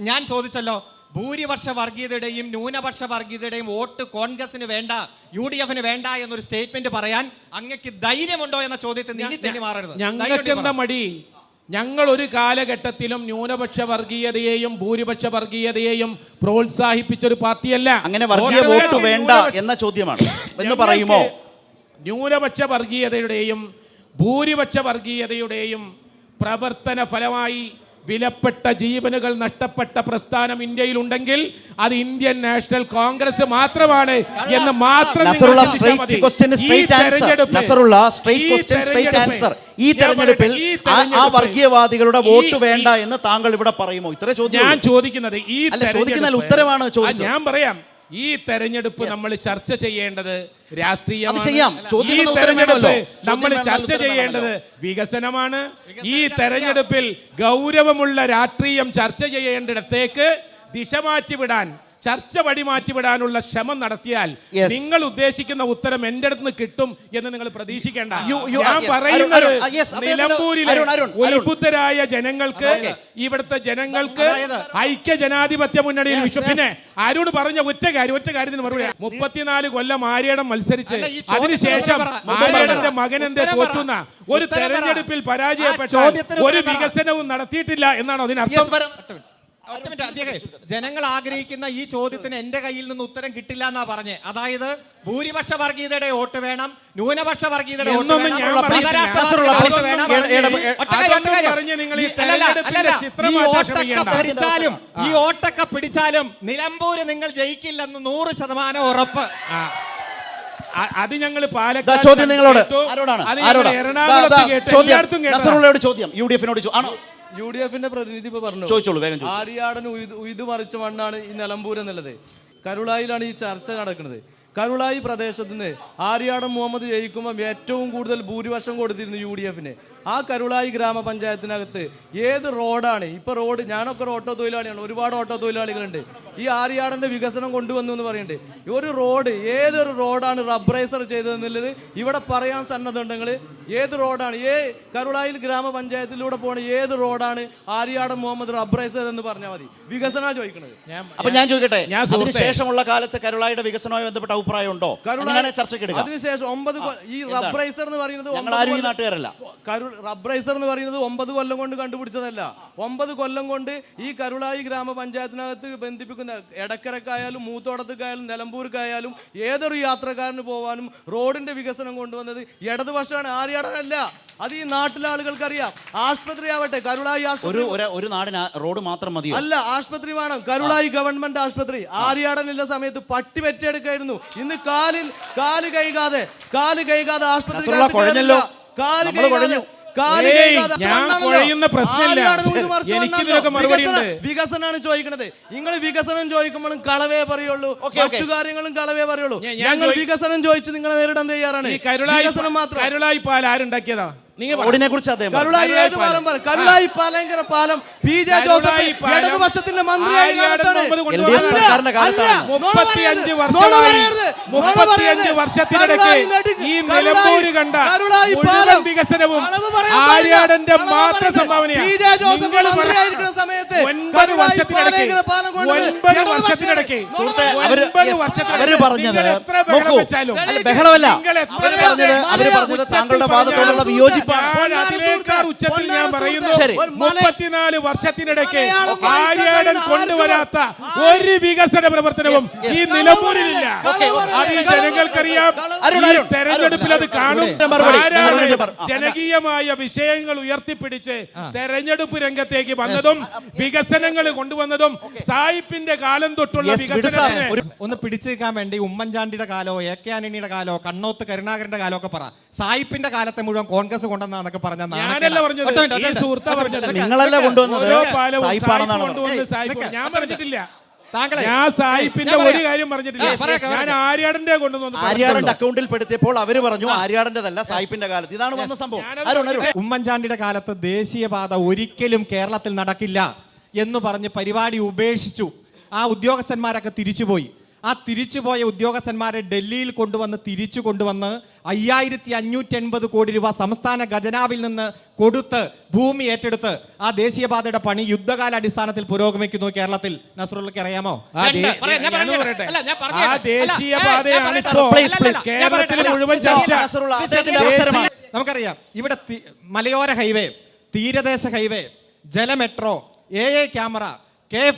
ഞാൻ ചോദിച്ചല്ലോ, ഭൂരിപക്ഷ വർഗീയതയുടെയും ന്യൂനപക്ഷ വർഗീയതയുടെയും വോട്ട് കോൺഗ്രസിന് വേണ്ട, UDF-ന് വേണ്ട എന്നൊരു സ്റ്റേറ്റ്മെന്റ് പറയാൻ അങ്ങക്ക് ധൈര്യമുണ്ടോ എന്ന ചോദ്യത്തിൽ ഇനി തെന്നി മാറരുത്. ഞങ്ങൾക്ക് എന്താ മടി? ഞങ്ങൾ ഒരു കാലഘട്ടത്തിലും ന്യൂനപക്ഷ വർഗീയതയെയും ഭൂരിപക്ഷ വർഗീയതയെയും പ്രോത്സാഹിപ്പിച്ചൊരു പാർട്ടിയല്ല. അങ്ങനെ വർഗീയ വോട്ട് വേണ്ട എന്ന ചോദ്യമാണ് എന്ന് പറയുമോ? ന്യൂനപക്ഷ വർഗീയതയുടെയും ഭൂരിപക്ഷ വർഗീയതയുടെയും പ്രവർത്തന ഫലമായി വിലപ്പെട്ട ജീവനുകൾ നഷ്ടപ്പെട്ട പ്രസ്ഥാനം ഇന്ത്യയിലുണ്ടെങ്കിൽ അത് ഇന്ത്യൻ നാഷണൽ കോൺഗ്രസ് മാത്രമാണ് എന്ന് മാത്രം Nasrallah straight question straight answer. Nasrallah straight question straight answer. ഈ തെരഞ്ഞെടുപ്പിൽ ആ വർഗീയവാദികളുടെ വോട്ട് വേണ്ട എന്ന് താങ്കൾ ഇവിടെ പറയുമോ? ഇത്ര ചോദ്യം ഞാൻ ചോദിക്കുന്നത്. ഈ ചോദിക്കുന്ന ഉത്തരവാണ് ചോദിച്ചത്. ഞാൻ പറയാം, ഈ തെരഞ്ഞെടുപ്പ് നമ്മൾ ചർച്ച ചെയ്യേണ്ടത് രാഷ്ട്രീയമാണ്. ചെയ്യാം. ഈ തെരഞ്ഞെടുപ്പ് നമ്മൾ ചർച്ച ചെയ്യേണ്ടത് വികസനമാണ്. ഈ തെരഞ്ഞെടുപ്പിൽ ഗൗരവമുള്ള രാഷ്ട്രീയം ചർച്ച ചെയ്യേണ്ടിടത്തേക്ക് ദിശ മാറ്റിവിടാൻ, ചർച്ച വഴി മാറ്റിവിടാനുള്ള ശ്രമം നടത്തിയാൽ നിങ്ങൾ ഉദ്ദേശിക്കുന്ന ഉത്തരം എന്റെ അടുത്ത് നിന്ന് കിട്ടും എന്ന് നിങ്ങൾ പ്രതീക്ഷിക്കേണ്ട. ഞാൻ പറയുന്നത് നിലമ്പൂരിലെ ഉത്ബുദ്ധരായ ജനങ്ങൾക്ക്, ഇവിടുത്തെ ജനങ്ങൾക്ക് ഐക്യ ജനാധിപത്യ മുന്നണിയിൽ പിന്നെ ആരോട് പറഞ്ഞ ഒറ്റ കാര്യത്തിന് മറുപടി. 34 കൊല്ലം ആര്യാടൻ മത്സരിച്ച് അതിനുശേഷം ആര്യാടന്റെ മകനെന്തേ തോറ്റുന്ന ഒരു തെരഞ്ഞെടുപ്പിൽ പരാജയപ്പെട്ട ഒരു വികസനവും നടത്തിയിട്ടില്ല എന്നാണോ അതിനർത്ഥം? ജനങ്ങൾ ആഗ്രഹിക്കുന്ന ഈ ചോദ്യത്തിന് എന്റെ കയ്യിൽ നിന്ന് ഉത്തരം കിട്ടില്ല എന്നാ പറഞ്ഞേ. അതായത് ഭൂരിപക്ഷ വർഗീയതയുടെ വോട്ട് വേണം, ന്യൂനപക്ഷ വർഗീയതയുടെ വോട്ട് വേണം, ഈ വോട്ടൊക്കെ പിടിച്ചാലും നിലമ്പൂര് നിങ്ങൾ ജയിക്കില്ലെന്ന് 100% ഉറപ്പ്. അത് ഞങ്ങൾ പാലക്കാട് ചോദ്യം നിങ്ങളോട് എറണാകുളത്ത് ചോദ്യം യുഡിഎഫിനോട് ആണോ? UDF-ന്റെ പ്രതിനിധി ഇപ്പൊ പറഞ്ഞു, ചോദിച്ചോളൂ, വേഗം ചോദിച്ചോളൂ. ആര്യാടൻ ഉഴുതു മറിച്ച മണ്ണാണ് ഈ നിലമ്പൂർ എന്നുള്ളത്. കരുളായിലാണ് ഈ ചർച്ച നടക്കുന്നത്. കരുളായി പ്രദേശത്ത് നിന്ന് ആര്യാടൻ മുഹമ്മദ് ജയിക്കുമ്പോൾ ഏറ്റവും കൂടുതൽ ഭൂരിപക്ഷം കൊടുത്തിരുന്നു UDF-ന്. ആ കരുളായി ഗ്രാമപഞ്ചായത്തിനകത്ത് ഏത് റോഡാണ് ഇപ്പൊ റോഡ്? ഞാനൊക്കെ ഒരു ഓട്ടോ തൊഴിലാളിയാണ്, ഒരുപാട് ഓട്ടോ തൊഴിലാളികളുണ്ട്. ഈ ആര്യാടന്റെ വികസനം കൊണ്ടുവന്നു എന്ന് പറയുന്നുണ്ട്. ഒരു റോഡ്, ഏതൊരു റോഡാണ് റബ്ബറൈസർ ചെയ്തതെന്നുള്ളത് ഇവിടെ പറയാൻ സന്നദ്ധമുണ്ടെങ്കിൽ ഏത് റോഡാണ്? കരുളായിൽ ഗ്രാമപഞ്ചായത്തിലൂടെ പോണ ഏത് റോഡാണ് ആര്യാടൻ മുഹമ്മദ് റബ്ബറൈസർ എന്ന് പറഞ്ഞാൽ മതി. വികസനം ചോദിക്കുന്നത്. അപ്പൊ ഞാൻ ചോദിക്കട്ടെ, അതിനുശേഷമുള്ള കാലത്ത് കരുളായിയുടെ വികസനവുമായി ബന്ധപ്പെട്ട അഭിപ്രായം ഉണ്ടോ? അതിനുശേഷം 9 ഈ റബ്ബറൈസർ എന്ന് പറയുന്നത് നാട്ടുകാരല്ല. റബ്ബറൈസർ എന്ന് പറയുന്നത് 9 കൊല്ലം കൊണ്ട് കണ്ടുപിടിച്ചതല്ല. 9 കൊല്ലം കൊണ്ട് ഈ കരുളായി ഗ്രാമപഞ്ചായത്തിനകത്ത് ബന്ധിപ്പിക്കുന്ന എടക്കരക്കായാലും മൂത്തോടത്തേക്കായാലും നിലമ്പൂർക്കായാലും ഏതൊരു യാത്രക്കാരന് പോകാനും റോഡിന്റെ വികസനം കൊണ്ടുവന്നത് ഇടതുപക്ഷമാണ്, ആര്യാടനല്ല. അത് ഈ നാട്ടിലെ ആളുകൾക്ക് അറിയാം. ആശുപത്രി ആവട്ടെ, കരുളായി ഒരു നാടിന് റോഡ് മാത്രം മതി അല്ല, ആശുപത്രി വേണം. കരുളായി ഗവൺമെന്റ് ആശുപത്രി ആര്യാടനുള്ള സമയത്ത് പട്ടി വെച്ചെടുക്കായിരുന്നു. ഇന്ന് കാല് കഴുകാതെ ആശുപത്രി വികസനമാണ് ചോദിക്കുന്നത്. നിങ്ങൾ വികസനം ചോദിക്കുമ്പോഴും കളവേ പറയുള്ളൂ, മറ്റു കാര്യങ്ങളും കളവേ പറയുള്ളൂ. ഞങ്ങൾ വികസനം ചോദിച്ച് നിങ്ങളെ നേരിടാൻ തയ്യാറാണ്. വികസനം മാത്രം. കരുളായി പാലം ആരുണ്ടാക്കിയതാ? കരുളായി പാലങ്കര പാലം PJ ജോസഫ് ഇടതുപക്ഷത്തിന്റെ മന്ത്രിയായി കാലത്താണ്. 35 വർഷത്തിനിടയ്ക്ക് ഈ നിലമ്പൂര് കണ്ട മുഴുവൻ വികസനവും ആര്യാടന്റെ മാത്രം സംഭാവനയാണ്. 9 സമയത്ത് 9 വർഷത്തിനിടയ്ക്ക് അവര് പറഞ്ഞത് ബഹളമല്ല, അവര് പറഞ്ഞത് താങ്കളുടെ വാദത്തോടുള്ള വിയോജിപ്പാണ്. ഉച്ചത്തിൽ ഞാൻ പറയുന്നു, 34 വർഷത്തിനിടയ്ക്ക് ആര്യാടൻ കൊണ്ടുവരാത്ത ഒരു വികസന പ്രവർത്തനവും ഈ നിലമ്പൂരിലില്ല. അത് ഈ ജനങ്ങൾക്കറിയാം. തെരഞ്ഞെടുപ്പിൽ അത് കാണും. ജനകീയമായ വിഷയങ്ങൾ ഉയർത്തിപ്പിടിച്ച് തെരഞ്ഞെടുപ്പ് രംഗത്തേക്ക് വന്നതും വികസനങ്ങൾ കൊണ്ടുവന്നതും സായിപ്പിന്റെ കാലം തൊട്ടുള്ള വികസനത്തിന് ഒന്ന് പിടിച്ചു നിൽക്കാൻ വേണ്ടി ഉമ്മൻചാണ്ടിയുടെ കാലോ AK ആന്റണിയുടെ കാലോ കണ്ണോത്ത് കരുണാകരന്റെ കാലോ ഒക്കെ പറ. സായിപ്പിന്റെ കാലത്തെ മുഴുവൻ കോൺഗ്രസ് കൊണ്ടുവന്നൊക്കെ പറഞ്ഞാൽ ഞാനല്ല പറഞ്ഞത്, ഈ സുഹൃത്താ പറഞ്ഞത്. നിങ്ങളല്ല കൊണ്ടുവന്നത്, ഞാൻ പറഞ്ഞിട്ടില്ല. താങ്കളെ ഞാൻ സായിപ്പിന്റെ ഞാൻ ഒരു പറയാം. കാര്യം പറഞ്ഞിട്ടില്ല. പറയാം. ഞാൻ ആര്യാടന്റെ കൊണ്ടുവന്നു ആര്യാടന്റെ അക്കൗണ്ടിൽ പെടുത്തിയപ്പോൾ അവര് പറഞ്ഞു ആര്യാടന്റെതല്ല സായിപ്പിന്റെ കാലത്ത്. ഇതാണ് വന്ന സംഭവം. അരുൺ ഉമ്മൻചാണ്ടിയുടെ കാലത്ത് ദേശീയപാത ഒരിക്കലും കേരളത്തിൽ നടക്കില്ല എന്ന് പറഞ്ഞ് പരിപാടി ഉപേക്ഷിച്ചു. ആ ഉദ്യോഗസ്ഥന്മാരൊക്കെ തിരിച്ചുപോയി. ആ തിരിച്ചുപോയ ഉദ്യോഗസ്ഥന്മാരെ ഡൽഹിയിൽ തിരിച്ചു കൊണ്ടുവന്ന് 5580 കോടി രൂപ സംസ്ഥാന ഖജനാവിൽ നിന്ന് കൊടുത്ത് ഭൂമി ഏറ്റെടുത്ത് ആ ദേശീയപാതയുടെ പണി യുദ്ധകാല അടിസ്ഥാനത്തിൽ പുരോഗമിക്കുന്നു കേരളത്തിൽ. നസ്രുള്ളക്ക് അറിയാമോ? നമുക്കറിയാം ഇവിടെ മലയോര ഹൈവേ, തീരദേശ ഹൈവേ, ജല മെട്രോ, AA ക്യാമറ,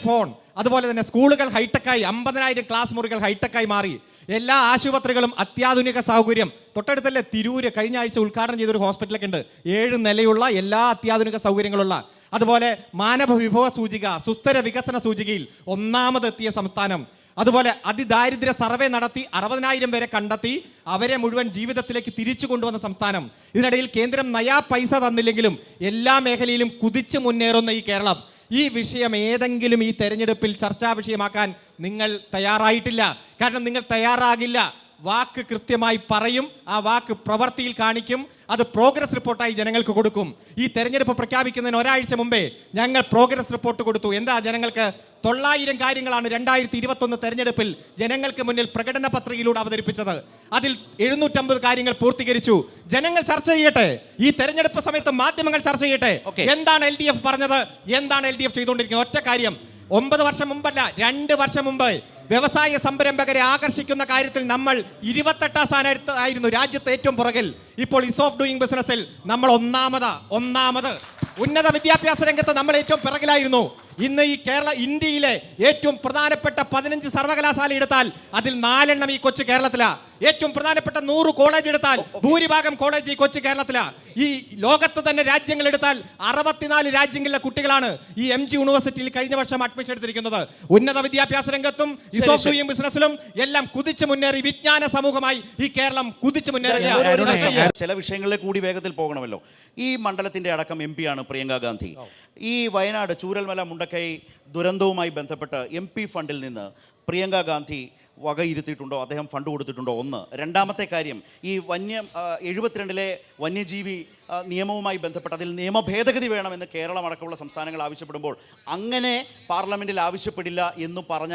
ഫോൺ, അതുപോലെ തന്നെ സ്കൂളുകൾ ഹൈടെക്കായി 50,000 ക്ലാസ് മുറികൾ ഹൈടെക്കായി മാറി. എല്ലാ ആശുപത്രികളും അത്യാധുനിക സൗകര്യം. തൊട്ടടുത്തല്ലേ തിരൂര് കഴിഞ്ഞ ആഴ്ച ഉദ്ഘാടനം ചെയ്തൊരു ഹോസ്പിറ്റലൊക്കെ ഉണ്ട്, 7 നിലയുള്ള എല്ലാ അത്യാധുനിക സൗകര്യങ്ങളുള്ള. അതുപോലെ മാനവ വിഭവ സൂചിക, സുസ്ഥിര വികസന സൂചികയിൽ 1ാമതെത്തിയ സംസ്ഥാനം. അതുപോലെ അതിദാരിദ്ര്യ സർവേ നടത്തി 60,000 പേരെ കണ്ടെത്തി അവരെ മുഴുവൻ ജീവിതത്തിലേക്ക് തിരിച്ചു കൊണ്ടുവന്ന സംസ്ഥാനം. ഇതിനിടയിൽ കേന്ദ്രം നയാ പൈസ തന്നില്ലെങ്കിലും എല്ലാ മേഖലയിലും കുതിച്ചു മുന്നേറുന്ന ഈ കേരളം. ഈ വിഷയം ഏതെങ്കിലും ഈ തെരഞ്ഞെടുപ്പിൽ ചർച്ചാ വിഷയമാക്കാൻ നിങ്ങൾ തയ്യാറായിട്ടില്ല. കാരണം നിങ്ങൾ തയ്യാറാകില്ല. വാക്ക് കൃത്യമായി പറയും, ആ വാക്ക് പ്രവൃത്തിയിൽ കാണിക്കും. അത് പ്രോഗ്രസ് റിപ്പോർട്ടായി ജനങ്ങൾക്ക് കൊടുക്കും. ഈ തെരഞ്ഞെടുപ്പ് പ്രഖ്യാപിക്കുന്നതിന് ഒരാഴ്ച മുമ്പേ ഞങ്ങൾ പ്രോഗ്രസ് റിപ്പോർട്ട് കൊടുത്തു. എന്താ ജനങ്ങൾക്ക്? 900 കാര്യങ്ങളാണ് 2021 തെരഞ്ഞെടുപ്പിൽ ജനങ്ങൾക്ക് മുന്നിൽ പ്രകടന പത്രികയിലൂടെ അവതരിപ്പിച്ചത്. അതിൽ 750 കാര്യങ്ങൾ പൂർത്തീകരിച്ചു. ജനങ്ങൾ ചർച്ച ചെയ്യട്ടെ. ഈ തെരഞ്ഞെടുപ്പ് സമയത്ത് മാധ്യമങ്ങൾ ചർച്ച ചെയ്യട്ടെ. എന്താണ് LDF പറഞ്ഞത്, എന്താണ് LDF ചെയ്തുകൊണ്ടിരിക്കുന്നത്? ഒറ്റ കാര്യം, 9 വർഷം മുമ്പല്ല, 2 വർഷം മുമ്പ് വ്യവസായ സംരംഭകരെ ആകർഷിക്കുന്ന കാര്യത്തിൽ നമ്മൾ 28ാം സ്ഥാനത്തായിരുന്നു, രാജ്യത്ത് ഏറ്റവും പുറകിൽ. ഇപ്പോൾ ഈസ് ഓഫ് ഡൂയിങ് ബിസിനസ്സിൽ നമ്മൾ ഒന്നാമത്. ഉന്നത വിദ്യാഭ്യാസ രംഗത്ത് നമ്മൾ ഏറ്റവും പിറകിലായിരുന്നു. ഇന്ന് ഈ ഇന്ത്യയിലെ ഏറ്റവും പ്രധാനപ്പെട്ട 15 സർവകലാശാല എടുത്താൽ അതിൽ 4 ഈ കൊച്ചു കേരളത്തിലാ. ഏറ്റവും പ്രധാനപ്പെട്ട 100 കോളേജ് എടുത്താൽ ഭൂരിഭാഗം കോളേജ് ഈ കൊച്ചു കേരളത്തിലാ. ഈ ലോകത്ത് തന്നെ രാജ്യങ്ങൾ എടുത്താൽ 64 രാജ്യങ്ങളിലെ കുട്ടികളാണ് ഈ MG യൂണിവേഴ്സിറ്റിയിൽ കഴിഞ്ഞ വർഷം അഡ്മിഷൻ എടുത്തിരിക്കുന്നത്. ഉന്നത വിദ്യാഭ്യാസ രംഗത്തും ബിസിനസ്സിലും എല്ലാം കുതിച്ചു മുന്നേറി വിജ്ഞാന സമൂഹമായി ഈ കേരളം കുതിച്ചു മുന്നേറി. ചില വിഷയങ്ങളിലെ കൂടി വേഗത്തിൽ പോകണമല്ലോ. ഈ മണ്ഡലത്തിന്റെ അടക്കം MP ആണ് പ്രിയങ്ക ഗാന്ധി. ഈ വയനാട് ചൂരൽമല മുണ്ടക്കൈ ദുരന്തവുമായി ബന്ധപ്പെട്ട് MP ഫണ്ടിൽ നിന്ന് പ്രിയങ്ക ഗാന്ധി വകയിരുത്തിയിട്ടുണ്ടോ, അദ്ദേഹം ഫണ്ട് കൊടുത്തിട്ടുണ്ടോ? ഒന്ന്. രണ്ടാമത്തെ കാര്യം, ഈ 72 വന്യജീവി നിയമവുമായി ബന്ധപ്പെട്ട് അതിൽ നിയമ ഭേദഗതി വേണമെന്ന് കേരളം അടക്കമുള്ള സംസ്ഥാനങ്ങൾ ആവശ്യപ്പെടുമ്പോൾ അങ്ങനെ പാർലമെന്റിൽ ആവശ്യപ്പെടില്ല എന്ന് പറഞ്ഞ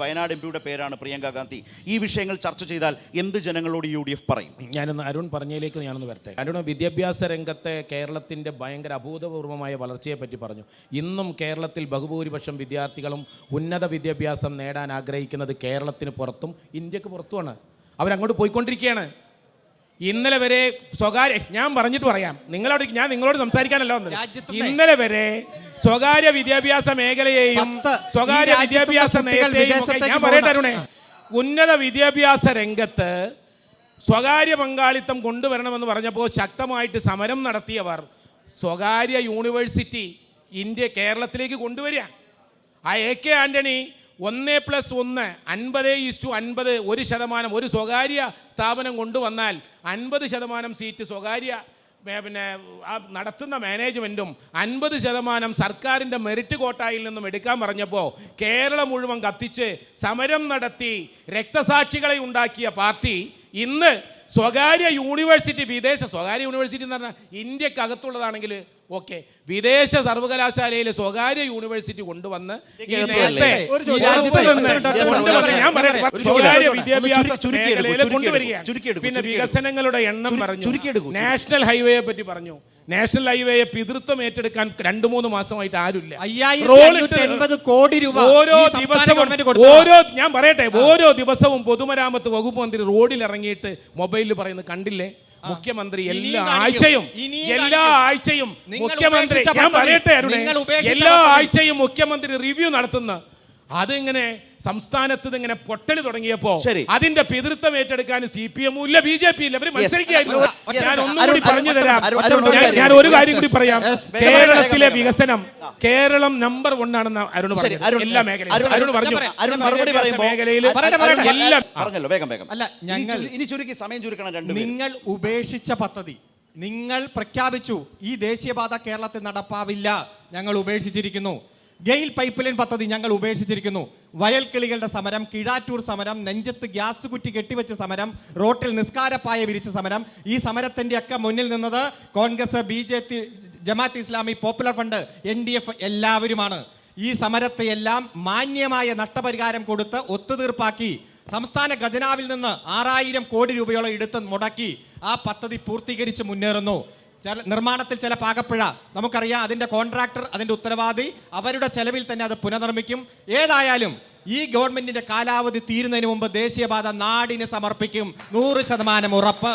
വയനാട് MP യുടെ പേരാണ് പ്രിയങ്ക ഗാന്ധി. ഈ വിഷയങ്ങൾ ചർച്ച ചെയ്താൽ എന്ത് ജനങ്ങളോട് UDF പറയും? ഞാനൊന്ന് അരുൺ പറഞ്ഞതിലേക്ക് ഞാനൊന്ന് വരട്ടെ. അരുൺ വിദ്യാഭ്യാസ രംഗത്തെ കേരളത്തിൻ്റെ ഭയങ്കര അഭൂതപൂർവമായ വളർച്ചയെ പറ്റി പറഞ്ഞു. ഇന്നും കേരളത്തിൽ ബഹുഭൂരിപക്ഷം വിദ്യാർത്ഥികളും ഉന്നത വിദ്യാഭ്യാസം നേടാൻ ആഗ്രഹിക്കുന്നത് കേരളത്തിന് പുറത്തും ഇന്ത്യക്ക് പുറത്തുമാണ്. അവരങ്ങോട്ട് പോയിക്കൊണ്ടിരിക്കുകയാണ്. ഇന്നലെ വരെ ഞാൻ പറഞ്ഞിട്ട് പറയാം, ഞാൻ നിങ്ങളോട് സംസാരിക്കാനല്ലോ വന്നത്. ഇന്നലെ വരെ സ്വകാര്യ വിദ്യാഭ്യാസ മേഖലയെയും സ്വകാര്യ വിദ്യാഭ്യാസ നയത്തെയും ഞാൻ പറയട്ടെ അരുണേ, ഉന്നത വിദ്യാഭ്യാസ രംഗത്ത് സ്വകാര്യ പങ്കാളിത്തം കൊണ്ടുവരണമെന്ന് പറഞ്ഞപ്പോൾ ശക്തമായിട്ട് സമരം നടത്തിയവർ സ്വകാര്യ യൂണിവേഴ്സിറ്റി കേരളത്തിലേക്ക് കൊണ്ടുവരിക. ആ AK ആന്റണി 1+1 50:50 1% ഒരു സ്വകാര്യ സ്ഥാപനം കൊണ്ടുവന്നാൽ 50% സീറ്റ് സ്വകാര്യ നടത്തുന്ന മാനേജ്മെൻറ്റും 50% സർക്കാരിൻ്റെ മെറിറ്റ് കോട്ടായിൽ നിന്നും എടുക്കാൻ പറഞ്ഞപ്പോൾ കേരളം മുഴുവൻ കത്തിച്ച് സമരം നടത്തി രക്തസാക്ഷികളെ ഉണ്ടാക്കിയ പാർട്ടി ഇന്ന് സ്വകാര്യ യൂണിവേഴ്സിറ്റി സ്വകാര്യ യൂണിവേഴ്സിറ്റി എന്ന് പറഞ്ഞാൽ ഇന്ത്യക്കകത്തുള്ളതാണെങ്കിൽ ഓക്കെ, വിദേശ സർവകലാശാലയിലെ സ്വകാര്യ യൂണിവേഴ്സിറ്റി കൊണ്ടുവന്ന് സ്വകാര്യ വിദ്യാഭ്യാസ മേഖലയിൽ കൊണ്ടുവരികയാണ്. പിന്നെ വികസനങ്ങളുടെ എണ്ണം പറഞ്ഞു, നാഷണൽ ഹൈവേയെ പറ്റി പറഞ്ഞു. നാഷണൽ ഹൈവേയെ പിതൃത്വം ഏറ്റെടുക്കാൻ 2-3 മാസമായിട്ട് ആരുമില്ല. 580 കോടി രൂപ ഓരോ ഞാൻ പറയട്ടെ, ഓരോ ദിവസവും പൊതുമരാമത്ത് വകുപ്പ് മന്ത്രി റോഡിൽ ഇറങ്ങിയിട്ട് മൊബൈലിൽ പറയുന്നത് കണ്ടില്ലേ? മുഖ്യമന്ത്രി എല്ലാ ആഴ്ചയും മുഖ്യമന്ത്രി, ഞാൻ പറയട്ടെ അരുണേ, എല്ലാ ആഴ്ചയും മുഖ്യമന്ത്രി റിവ്യൂ നടത്തുന്ന അതിങ്ങനെ സംസ്ഥാനത്ത് ഇങ്ങനെ പൊട്ടല് തുടങ്ങിയപ്പോ അതിന്റെ പിതൃത്വം ഏറ്റെടുക്കാൻ CPM ഇല്ല, BJP ഇല്ല, അവര് മത്സരിക്കായിരുന്നു. ഞാൻ ഒന്നുകൂടി പറഞ്ഞു തരാം, ഞാൻ ഒരു കാര്യം കൂടി പറയാം. കേരളത്തിലെ വികസനം, കേരളം നമ്പർ 1 ആണെന്ന് അരുൺ പറഞ്ഞു. എല്ലാ മേഖലയിലും അരുൺ പറഞ്ഞു. മേഖലയിൽ നിങ്ങൾ ഉപേക്ഷിച്ച പദ്ധതി നിങ്ങൾ പ്രഖ്യാപിച്ചു, ഈ ദേശീയപാത കേരളത്തിൽ നടപ്പാവില്ല, ഞങ്ങൾ ഉപേക്ഷിച്ചിരിക്കുന്നു. ഗെയിൽ പൈപ്പ് ലൈൻ പദ്ധതി ഞങ്ങൾ ഉപേക്ഷിച്ചിരിക്കുന്നു. വയൽക്കിളികളുടെ സമരം, കിഴാറ്റൂർ സമരം, നെഞ്ചത്ത് ഗ്യാസ് കുറ്റി കെട്ടിവെച്ച സമരം, റോട്ടിൽ നിസ്കാരപ്പായ വിരിച്ച സമരം, ഈ സമരത്തിൻ്റെ ഒക്കെ മുന്നിൽ നിന്നത് Congress, BJP, Jamaat Islami, popular front, NDF എല്ലാവരുമാണ്. ഈ സമരത്തെ എല്ലാം മാന്യമായ നഷ്ടപരിഹാരം കൊടുത്ത് ഒത്തുതീർപ്പാക്കി സംസ്ഥാന ഖജനാവിൽ നിന്ന് 6000 കോടി രൂപയോളം എടുത്ത് മുടക്കി ആ പദ്ധതി പൂർത്തീകരിച്ച് മുന്നേറുന്നു. നിർമ്മാണത്തിൽ ചില പാകപ്പിഴ നമുക്കറിയാം. അതിൻ്റെ കോൺട്രാക്ടർ, അതിൻ്റെ ഉത്തരവാദി അവരുടെ ചെലവിൽ തന്നെ അത് പുനർനിർമ്മിക്കും. ഏതായാലും ഈ ഗവൺമെന്റിന്റെ കാലാവധി തീരുന്നതിന് മുമ്പ് ദേശീയപാത നാടിന് സമർപ്പിക്കും. 100% ഉറപ്പ്.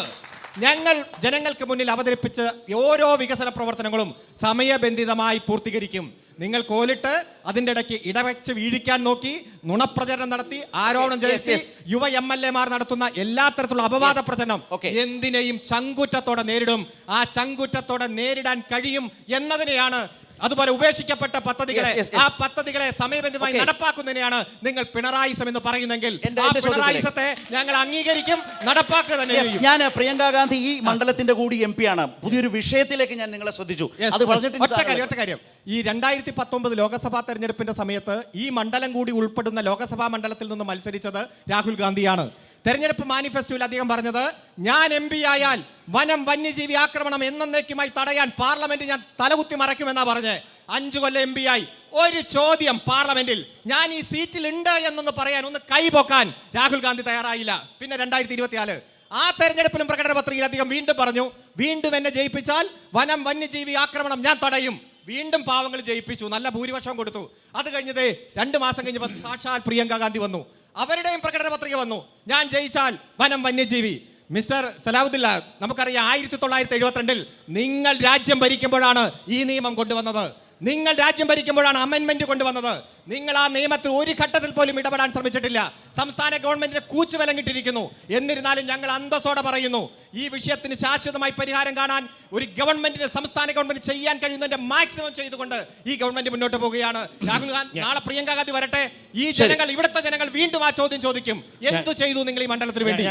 ഞങ്ങൾ ജനങ്ങൾക്ക് മുന്നിൽ അവതരിപ്പിച്ച ഓരോ വികസന പ്രവർത്തനങ്ങളും സമയബന്ധിതമായി പൂർത്തീകരിക്കും. നിങ്ങൾ കോലിട്ട് അതിൻ്റെ ഇടയ്ക്ക് ഇടവെച്ച് വീഴിക്കാൻ നോക്കി, നുണപ്രചരണം നടത്തി, ആരോപണം ചെയ്ത് യുവ MLA മാർ നടത്തുന്ന എല്ലാ തരത്തിലുള്ള അപവാദ പ്രചരണം എന്തിനേയും ചങ്കുറ്റത്തോടെ നേരിടും. ആ ചങ്കുറ്റത്തോടെ നേരിടാൻ കഴിയും എന്നതിനെയാണ്, അതുപോലെ ഉപേക്ഷിക്കപ്പെട്ട പദ്ധതികളെ, ആ പദ്ധതികളെ സമയബന്ധിതമായി നടപ്പാക്കുന്നതിനെയാണ് നിങ്ങൾ പിണറായിസം എന്ന് പറയുന്നെങ്കിൽ ആ പിണറായിസത്തെ ഞങ്ങൾ അംഗീകരിക്കും, നടപ്പാക്കുക തന്നെ ചെയ്യും. ഞാൻ പ്രിയങ്ക ഗാന്ധി ഈ മണ്ഡലത്തിന്റെ കൂടി MP ആണ്. പുതിയൊരു വിഷയത്തിലേക്ക് ഞാൻ നിങ്ങളെ ശ്രദ്ധിച്ചു. അത് ഒറ്റ കാര്യം, ഈ 2019 ലോക്സഭാ തെരഞ്ഞെടുപ്പിന്റെ സമയത്ത് ഈ മണ്ഡലം കൂടി ഉൾപ്പെടുന്ന ലോക്സഭാ മണ്ഡലത്തിൽ നിന്ന് മത്സരിച്ചത് രാഹുൽ ഗാന്ധിയാണ്. തെരഞ്ഞെടുപ്പ് മാനിഫെസ്റ്റോയിൽ അദ്ദേഹം പറഞ്ഞത്, ഞാൻ MP ആയാൽ വനം വന്യജീവി ആക്രമണം എന്നേക്കുമായി തടയാൻ പാർലമെന്റ് ഞാൻ തലകുത്തി മറയ്ക്കുമെന്നാ പറഞ്ഞ്. 5 കൊല്ലം MP ആയി. ഒരു ചോദ്യം പാർലമെന്റിൽ ഞാൻ ഈ സീറ്റിൽ ഉണ്ട് എന്നൊന്ന് പറയാൻ, ഒന്ന് കൈപൊക്കാൻ രാഹുൽ ഗാന്ധി തയ്യാറായില്ല. പിന്നെ 2024 ആ തെരഞ്ഞെടുപ്പിലും പ്രകടന പത്രികയിൽ അദ്ദേഹം വീണ്ടും പറഞ്ഞു, വീണ്ടും എന്നെ ജയിപ്പിച്ചാൽ വനം വന്യജീവി ആക്രമണം ഞാൻ തടയും. വീണ്ടും പാവങ്ങൾ ജയിപ്പിച്ചു, നല്ല ഭൂരിപക്ഷം കൊടുത്തു. അത് കഴിഞ്ഞത് 2 മാസം കഴിഞ്ഞപ്പോൾ സാക്ഷാൽ പ്രിയങ്ക ഗാന്ധി വന്നു, അവരുടെയും പ്രകടന പത്രിക വന്നു, ഞാൻ ജയിച്ചാൽ വനം വന്യജീവി. മിസ്റ്റർ സലാഹുദ്ദീൻ, നമുക്കറിയാം 1972 നിങ്ങൾ രാജ്യം ഭരിക്കുമ്പോഴാണ് ഈ നിയമം കൊണ്ടുവന്നത്. നിങ്ങൾ രാജ്യം ഭരിക്കുമ്പോഴാണ് അമെൻമെന്റ് കൊണ്ടുവന്നത്. നിങ്ങൾ ആ നിയമത്തിൽ ഒരു ഘട്ടത്തിൽ പോലും ഇടപെടാൻ ശ്രമിച്ചിട്ടില്ല. സംസ്ഥാന ഗവൺമെന്റിന്റെ കൂച്ചു വിലങ്ങിട്ടിരിക്കുന്നു. എന്നിരുന്നാലും ഞങ്ങൾ അന്തസ്സോടെ പറയുന്നു, ഈ വിഷയത്തിന് ശാശ്വതമായി പരിഹാരം കാണാൻ ഒരു ഗവൺമെന്റിന്, സംസ്ഥാന ഗവൺമെന്റ് ചെയ്യാൻ കഴിയുന്നതിന്റെ മാക്സിമം ചെയ്തുകൊണ്ട് ഈ ഗവൺമെന്റ് മുന്നോട്ട് പോവുകയാണ്. രാഹുൽ ഗാന്ധി, നാളെ പ്രിയങ്ക ഗാന്ധി വരട്ടെ. ഈ ജനങ്ങൾ, ഇവിടുത്തെ ജനങ്ങൾ വീണ്ടും ആ ചോദ്യം ചോദിക്കും, എന്തു ചെയ്തു നിങ്ങൾ ഈ മണ്ഡലത്തിന് വേണ്ടി?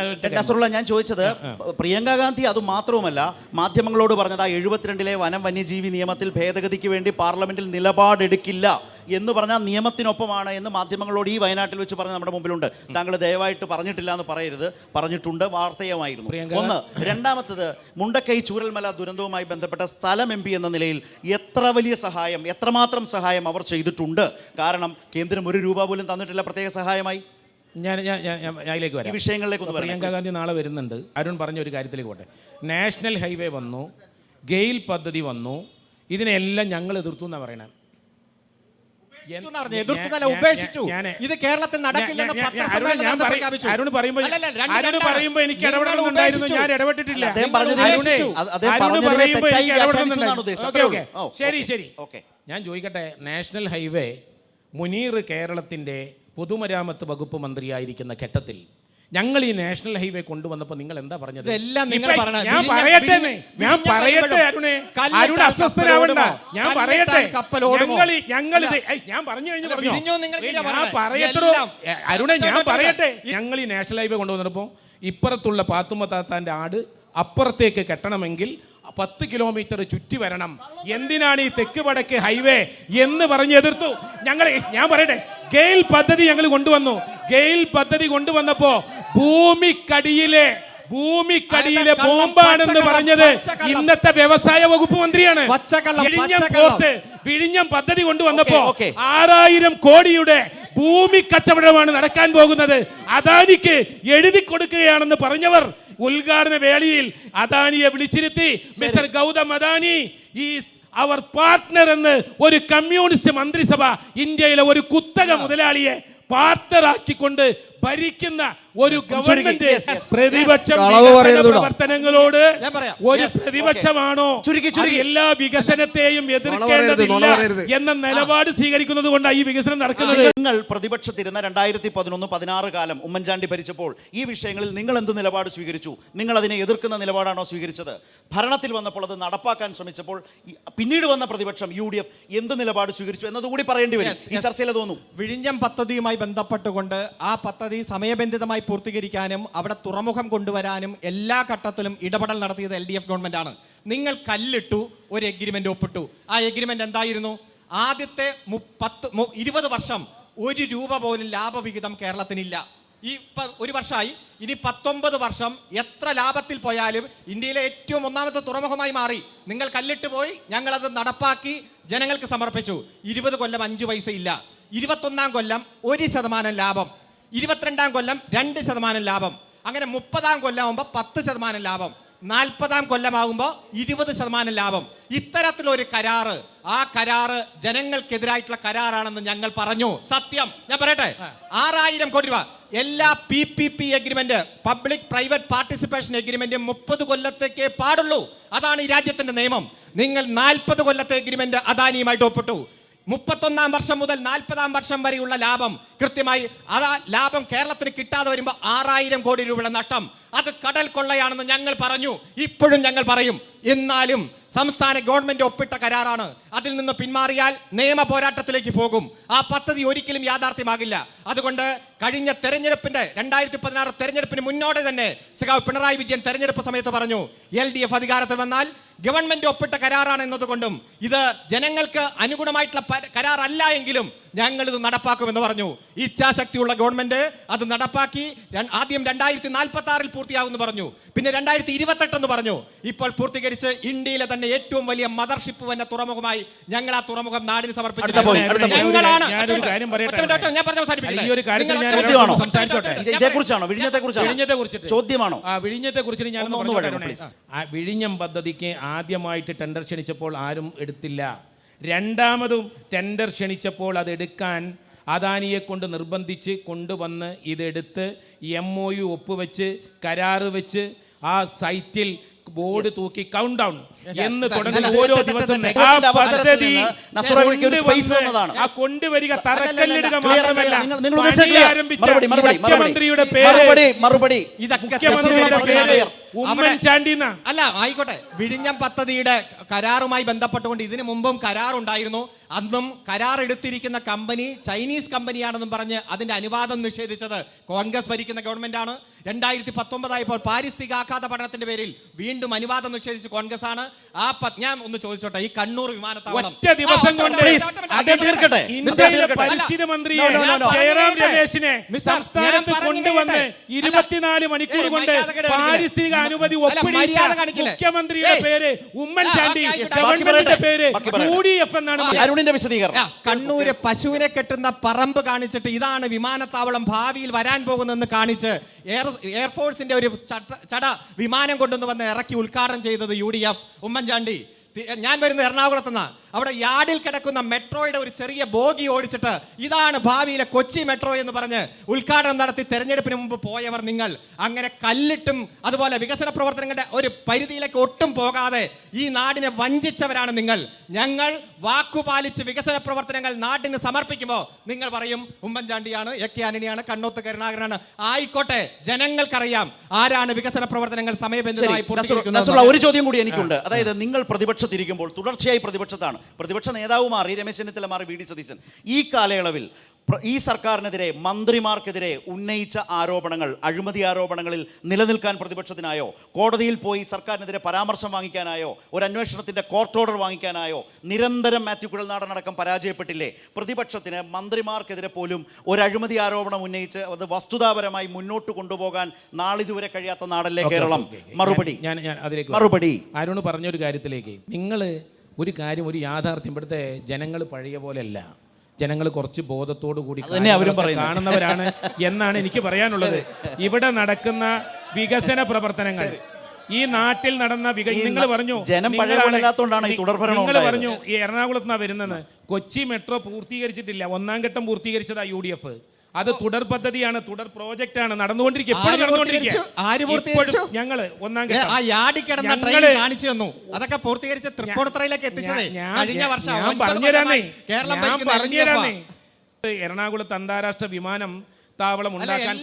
ഞാൻ ചോദിച്ചത്, പ്രിയങ്ക ഗാന്ധി അത് മാത്രവുമല്ല, മാധ്യമങ്ങളോട് പറഞ്ഞത് ആ 72 വനം വന്യജീവി നിയമത്തിൽ ഭേദഗതിക്ക് വേണ്ടി പാർലമെന്റിൽ നിലപാടെടുക്കില്ല എന്ന് പറഞ്ഞാൽ നിയമത്തിനൊപ്പമാണ് എന്ന് മാധ്യമങ്ങളോട് ഈ വയനാട്ടിൽ വെച്ച് പറഞ്ഞ് നമ്മുടെ മുമ്പിലുണ്ട്. താങ്കൾ ദയവായിട്ട് പറഞ്ഞിട്ടില്ല എന്ന് പറയരുത്, പറഞ്ഞിട്ടുണ്ട്, വാർത്തയുമായിരുന്നു. ഒന്ന്. രണ്ടാമത്തത്, മുണ്ടക്കൈ ചൂരൽമല ദുരന്തവുമായി ബന്ധപ്പെട്ട സ്ഥലം MP എന്ന നിലയിൽ എത്ര വലിയ സഹായം, എത്രമാത്രം സഹായം അവർ ചെയ്തിട്ടുണ്ട്? കാരണം കേന്ദ്രം 1 രൂപ പോലും തന്നിട്ടില്ല പ്രത്യേക സഹായമായി. ഞാൻ അതിലേക്ക് വരാം. ഈ വിഷയങ്ങളിലേക്ക് ഒന്ന് പ്രിയങ്ക ഗാന്ധി നാളെ വരുന്നുണ്ട്. അരുൺ പറഞ്ഞ ഒരു കാര്യത്തിലേക്ക് പോട്ടെ. നാഷണൽ ഹൈവേ വന്നു, ഗെയിൽ പദ്ധതി വന്നു, ഇതിനെല്ലാം ഞങ്ങൾ എതിർത്തു എന്നാണ് പറയണത്. ഇത് കേരളത്തിൽ നടക്കില്ലെന്ന് അരുൺ പറയുമ്പോൾ എനിക്ക് ഇടപെടലുണ്ടായിരുന്നു, ഞാൻ ഇടപെട്ടിട്ടില്ല. ശരി, ഞാൻ ചോദിക്കട്ടെ, നാഷണൽ ഹൈവേ മുനീർ കേരളത്തിന്റെ പൊതുമരാമത്ത് വകുപ്പ് മന്ത്രിയായിരിക്കുന്ന ഘട്ടത്തിൽ ഞങ്ങൾ ഈ നാഷണൽ ഹൈവേ കൊണ്ടുവന്നപ്പോൾ നിങ്ങൾ എന്താ പറഞ്ഞത്? ഞാൻ പറയട്ടെ അരുണേ, അരുൺ അസ്വസ്ഥനാവണ്ട, ഞാൻ പറയട്ടെ. ഞാൻ പറഞ്ഞു കഴിഞ്ഞു പറയട്ടോ അരുണേ, ഞാൻ പറയട്ടെ. ഞങ്ങൾ ഈ നാഷണൽ ഹൈവേ കൊണ്ടുവന്നപ്പോൾ ഇപ്പുറത്തുള്ള പാത്തുമ്മ താത്താന്റെ ആട് അപ്പുറത്തേക്ക് കെട്ടണമെങ്കിൽ 10 കിലോമീറ്റർ ചുറ്റി വരണം. എന്തിനാണ് ഈ തെക്ക് വടക്ക് ഹൈവേ എന്ന് പറഞ്ഞ് എതിർത്തു ഞങ്ങൾ. ഞാൻ പറയട്ടെ, ഗെയിൽ പദ്ധതി ഞങ്ങൾ കൊണ്ടുവന്നു. ഗെയിൽ പദ്ധതി കൊണ്ടുവന്നപ്പോ ഭൂമിക്കടിയിലെ ബോംബാണെന്ന് പറഞ്ഞത് ഇന്നത്തെ വ്യവസായ വകുപ്പ് മന്ത്രിയാണ്. വിഴിഞ്ഞം പദ്ധതി കൊണ്ടുവന്നപ്പോ 6000 കോടിയുടെ ഭൂമി കച്ചവടമാണ് നടക്കാൻ പോകുന്നത്. അദാനിക്ക് എഴുതി കൊടുക്കുകയാണെന്ന് പറഞ്ഞവർ ഉദ്ഘാടന വേളയിൽ അദാനിയെ വിളിച്ചിരുത്തി, mister Gautam Adani is our partner എന്ന് ഒരു കമ്മ്യൂണിസ്റ്റ് മന്ത്രിസഭ ഇന്ത്യയിലെ ഒരു കുത്തക മുതലാളിയെ പാർട്ട്ണറാക്കിക്കൊണ്ട് ഭരിക്കുന്ന ഒരു ഗവൺമെന്റ് പ്രതിപക്ഷം പ്രവർത്തനങ്ങളോട് ഒരു പ്രതിപക്ഷമാണോ എല്ലാ വികസനത്തെയും എതിർക്കേണ്ടതില്ല എന്ന നിലപാട് സ്വീകരിക്കുന്നത് കൊണ്ടാണ് ഈ വികസനം നടക്കുന്നത്. നിങ്ങൾ പ്രതിപക്ഷത്തിരുന്ന 2011-16 കാലം ഉമ്മൻചാണ്ടി ഭരിച്ചപ്പോൾ ഈ വിഷയങ്ങളിൽ നിങ്ങൾ എന്ത് നിലപാട് സ്വീകരിച്ചു? നിങ്ങൾ അതിനെ എതിർക്കുന്ന നിലപാടാണോ സ്വീകരിച്ചത്? ഭരണത്തിൽ വന്നപ്പോൾ അത് നടപ്പാക്കാൻ ശ്രമിച്ചപ്പോൾ പിന്നീട് വന്ന പ്രതിപക്ഷം UDF എന്ത് നിലപാട് സ്വീകരിച്ചു എന്നതുകൂടി പറയേണ്ടി വരും. ഈ ചർച്ചയിൽ തോന്നുന്നു വിഴിഞ്ഞം പദ്ധതിയുമായി ബന്ധപ്പെട്ടുകൊണ്ട് ആ പദ്ധതി സമയബന്ധിതമായി പൂർത്തീകരിക്കാനും അവിടെ തുറമുഖം കൊണ്ടുവരാനും എല്ലാ ഘട്ടത്തിലും ഇടപെടൽ നടത്തിയത് LDF ഗവൺമെന്റ് ആണ്. നിങ്ങൾ കല്ലിട്ടു, ഒരു എഗ്രിമെന്റ് ഒപ്പിട്ടു. ആ എഗ്രിമെന്റ് എന്തായിരുന്നു? ആദ്യത്തെ 20 വർഷം 1 രൂപ പോലും ലാഭവിഹിതം കേരളത്തിനില്ല. ഈ ഒരു വർഷമായി, ഇനി 19 വർഷം എത്ര ലാഭത്തിൽ പോയാലും ഇന്ത്യയിലെ ഏറ്റവും ഒന്നാമത്തെ തുറമുഖമായി മാറി. നിങ്ങൾ കല്ലിട്ട് പോയി, ഞങ്ങളത് നടപ്പാക്കി ജനങ്ങൾക്ക് സമർപ്പിച്ചു. 20 കൊല്ലം 5 പൈസ ഇല്ല. 21-ാം കൊല്ലം 1% ലാഭം, 22-ാം കൊല്ലം 2% ലാഭം, അങ്ങനെ 30-ാം കൊല്ലമാകുമ്പോൾ 10% ലാഭം, 40-ാം കൊല്ലമാകുമ്പോൾ 20% ലാഭം. ഇത്തരത്തിലൊരു കരാറ്, ആ കരാറ് ജനങ്ങൾക്കെതിരായിട്ടുള്ള കരാറാണെന്ന് ഞങ്ങൾ പറഞ്ഞു. സത്യം ഞാൻ പറയട്ടെ, 6000 കോടി രൂപ എല്ലാ PPP agreement, public private participation agreement 30 കൊല്ലത്തേക്കേ പാടുള്ളൂ. അതാണ് ഈ രാജ്യത്തിന്റെ നിയമം. നിങ്ങൾ 40 കൊല്ലത്തെ എഗ്രിമെന്റ് അദാനിയുമായിട്ട് ഒപ്പിട്ടു. 31-ാം വർഷം മുതൽ 40-ാം വർഷം വരെയുള്ള ലാഭം കൃത്യമായി, അതാ ലാഭം കേരളത്തിന് കിട്ടാതെ വരുമ്പോൾ 6000 കോടി രൂപയുടെ നഷ്ടം. അത് കടൽ കൊള്ളയാണെന്ന് ഞങ്ങൾ പറഞ്ഞു, ഇപ്പോഴും ഞങ്ങൾ പറയും. എന്നാലും സംസ്ഥാന ഗവൺമെന്റ് ഒപ്പിട്ട കരാറാണ്. അതിൽ നിന്ന് പിന്മാറിയാൽ നിയമ പോരാട്ടത്തിലേക്ക് പോകും. ആ പദ്ധതി ഒരിക്കലും യാഥാർത്ഥ്യമാകില്ല. അതുകൊണ്ട് കഴിഞ്ഞ തെരഞ്ഞെടുപ്പിന്റെ 2016 തെരഞ്ഞെടുപ്പിന് മുന്നോടെ തന്നെ സഖാവ് പിണറായി വിജയൻ തെരഞ്ഞെടുപ്പ് സമയത്ത് പറഞ്ഞു, LDF അധികാരത്തിൽ വന്നാൽ ഗവൺമെന്റ് ഒപ്പിട്ട കരാറാണ് എന്നതുകൊണ്ടും ഇത് ജനങ്ങൾക്ക് അനുഗുണമായിട്ടുള്ള കരാറല്ല എങ്കിലും ഞങ്ങൾ ഇത് നടപ്പാക്കുമെന്ന് പറഞ്ഞു. ഇച്ഛാശക്തിയുള്ള ഗവൺമെന്റ് അത് നടപ്പാക്കി. ആദ്യം 2046 പൂർത്തിയാകുമെന്ന് പറഞ്ഞു, പിന്നെ 2028 എന്ന് പറഞ്ഞു. ഇപ്പോൾ പൂർത്തീകരിച്ച് ഇന്ത്യയിലെ തന്നെ ഏറ്റവും വലിയ മദർഷിപ്പ് വന്ന തുറമുഖമായി ഞങ്ങൾ ആ തുറമുഖം നാടിന് സമർപ്പിച്ചു. വിഴിഞ്ഞം പദ്ധതിക്ക് ആദ്യമായിട്ട് ടെൻഡർ ക്ഷണിച്ചപ്പോൾ ആരും എടുത്തില്ല. രണ്ടാമതും ടെൻഡർ ക്ഷണിച്ചപ്പോൾ അതെടുക്കാൻ അദാനിയെ കൊണ്ട് നിർബന്ധിച്ച് കൊണ്ടുവന്ന് ഇതെടുത്ത് MOU ഒപ്പുവെച്ച് കരാറ് വെച്ച് ആ സൈറ്റിൽ ബോർഡ് തൂക്കി കൗണ്ട് ഡൗൺ എന്ന് തുടങ്ങുന്ന ഓരോ ദിവസം കൊണ്ടുവരിക, തറക്കല്ലിടുക മാത്രമല്ല മുഖ്യമന്ത്രിയുടെ പേര് ഉമ്മൻചാണ്ടി അല്ല. ആയിക്കോട്ടെ, വിഴിഞ്ഞം പദ്ധതിയുടെ കരാറുമായി ബന്ധപ്പെട്ടുകൊണ്ട് ഇതിനു മുമ്പും കരാറുണ്ടായിരുന്നു. അന്നും കരാർ എടുത്തിരിക്കുന്ന കമ്പനി ചൈനീസ് കമ്പനിയാണെന്നും പറഞ്ഞ് അതിന്റെ അനുവാദം നിഷേധിച്ചത് കോൺഗ്രസ് ഭരിക്കുന്ന ഗവൺമെന്റ് ആണ്. 2019 ആയപ്പോൾ പാരിസ്ഥിതിക ആഘാത പഠനത്തിന്റെ പേരിൽ വീണ്ടും അനുവാദം നിഷേധിച്ച് കോൺഗ്രസ് ആണ്. ഞാൻ ഒന്ന് ചോദിച്ചോട്ടെ, ഈ കണ്ണൂർ വിമാനത്താവളം ദിവസം കൊണ്ട് പരിസ്ഥിതി മന്ത്രിയെ ജയറാം രമേശിനെ സംസ്ഥാനത്ത് കൊണ്ടുവന്ന് 24 മണിക്കൂർ കൊണ്ട് പാരിസ്ഥിതിക അനുമതി ഒപ്പിടിച്ച മുഖ്യമന്ത്രിയുടെ പേര് ഉമ്മൻചാണ്ടി, ഗവൺമെന്റിന്റെ പേര് UDF എന്നാണ്. കണ്ണൂര് പശുവിനെ കെട്ടുന്ന പറമ്പ് കാണിച്ചിട്ട് ഇതാണ് വിമാനത്താവളം ഭാവിയിൽ വരാൻ പോകുന്നതെന്ന് കാണിച്ച് എയർഫോഴ്സിന്റെ ഒരു ചട വിമാനം കൊണ്ടുവന്ന് വന്ന് ഇറക്കി ഉദ്ഘാടനം ചെയ്തത് UDF ഉമ്മൻചാണ്ടി. ഞാൻ വരുന്നത് എറണാകുളത്തുനിന്ന്. അവിടെ യാർഡിൽ കിടക്കുന്ന മെട്രോയുടെ ഒരു ചെറിയ ബോഗി ഓടിച്ചിട്ട് ഇതാണ് ഭാവിയിലെ കൊച്ചി മെട്രോ എന്ന് പറഞ്ഞ് ഉദ്ഘാടനം നടത്തി തെരഞ്ഞെടുപ്പിന് മുമ്പ് പോയവർ നിങ്ങൾ. അങ്ങനെ കല്ലിട്ടും അതുപോലെ വികസന പ്രവർത്തനങ്ങളുടെ ഒരു പരിധിയിലേക്ക് ഒട്ടും പോകാതെ ഈ നാടിനെ വഞ്ചിച്ചവരാണ് നിങ്ങൾ. ഞങ്ങൾ വാക്കുപാലിച്ച് വികസന പ്രവർത്തനങ്ങൾ നാടിന് സമർപ്പിക്കുമ്പോൾ നിങ്ങൾ പറയും ഉമ്മൻചാണ്ടിയാണ്, AK ആന്റണിയാണ്, കണ്ണോത്ത് കരുണാകരനാണ്. ആയിക്കോട്ടെ, ജനങ്ങൾക്കറിയാം ആരാണ് വികസന പ്രവർത്തനങ്ങൾ സമയബന്ധിതമായി പൂർത്തീകരിക്കുന്നത്. ഒരു ചോദ്യം കൂടി എനിക്കുണ്ട്. അതായത് നിങ്ങൾ പ്രതിപക്ഷത്തിരിക്കുമ്പോൾ തുടർച്ചയായി പ്രതിപക്ഷത്താണ്, പ്രതിപക്ഷ നേതാവ് മാറി, രമേശ് ചെന്നിത്തല മാറി, VD സതീശൻ, ഈ കാലയളവിൽ ഈ സർക്കാരിനെതിരെ മന്ത്രിമാർക്കെതിരെ ഉന്നയിച്ച ആരോപണങ്ങൾ, അഴിമതി ആരോപണങ്ങളിൽ നിലനിൽക്കാൻ പ്രതിപക്ഷത്തിനായോ? കോടതിയിൽ പോയി സർക്കാരിനെതിരെ പരാമർശം വാങ്ങിക്കാനായോ? ഒരു അന്വേഷണത്തിൻ്റെ കോർട്ട് ഓർഡർ വാങ്ങിക്കാനായോ? നിരന്തരം മാത്യു കുഴൽനാടനടക്കം പരാജയപ്പെട്ടില്ലേ? പ്രതിപക്ഷത്തിന് മന്ത്രിമാർക്കെതിരെ പോലും ഒരു അഴിമതി ആരോപണം ഉന്നയിച്ച് അത് വസ്തുതാപരമായി മുന്നോട്ട് കൊണ്ടുപോകാൻ നാളിതുവരെ കഴിയാത്ത നാടല്ലേ കേരളം? മറുപടി മറുപടി ആരോണ് പറഞ്ഞൊരു കാര്യത്തിലേക്ക്, നിങ്ങൾ ഒരു കാര്യം, ഒരു യാഥാർത്ഥ്യം, ഇവിടുത്തെ ജനങ്ങൾ പഴയ പോലെയല്ല. ജനങ്ങൾ കുറച്ച് ബോധത്തോടു കൂടി കാണുന്നവരാണ് എന്നാണ് എനിക്ക് പറയാനുള്ളത്. ഇവിടെ നടക്കുന്ന വികസന പ്രവർത്തനങ്ങൾ, ഈ നാട്ടിൽ നടന്ന നിങ്ങൾ പറഞ്ഞു, നിങ്ങൾ പറഞ്ഞു ഈ എറണാകുളത്ത് നിന്നാണ് വരുന്നത്. കൊച്ചി മെട്രോ പൂർത്തീകരിച്ചിട്ടില്ല, 1ാം ഘട്ടം പൂർത്തീകരിച്ചതാ UDF. അത് തുടർ പദ്ധതിയാണ്, തുടർ പ്രോജക്റ്റ് ആണ്, നടന്നുകൊണ്ടിരിക്കുക. ഞങ്ങള് 1ാം ഘട്ടം അതൊക്കെ പൂർത്തീകരിച്ച് തൃപ്പൂണിത്തുറയിലേക്ക് എത്തിച്ചത് കഴിഞ്ഞ വർഷം. എറണാകുളത്ത് അന്താരാഷ്ട്ര വിമാനം താവളം ഉണ്ടാക്കാൻ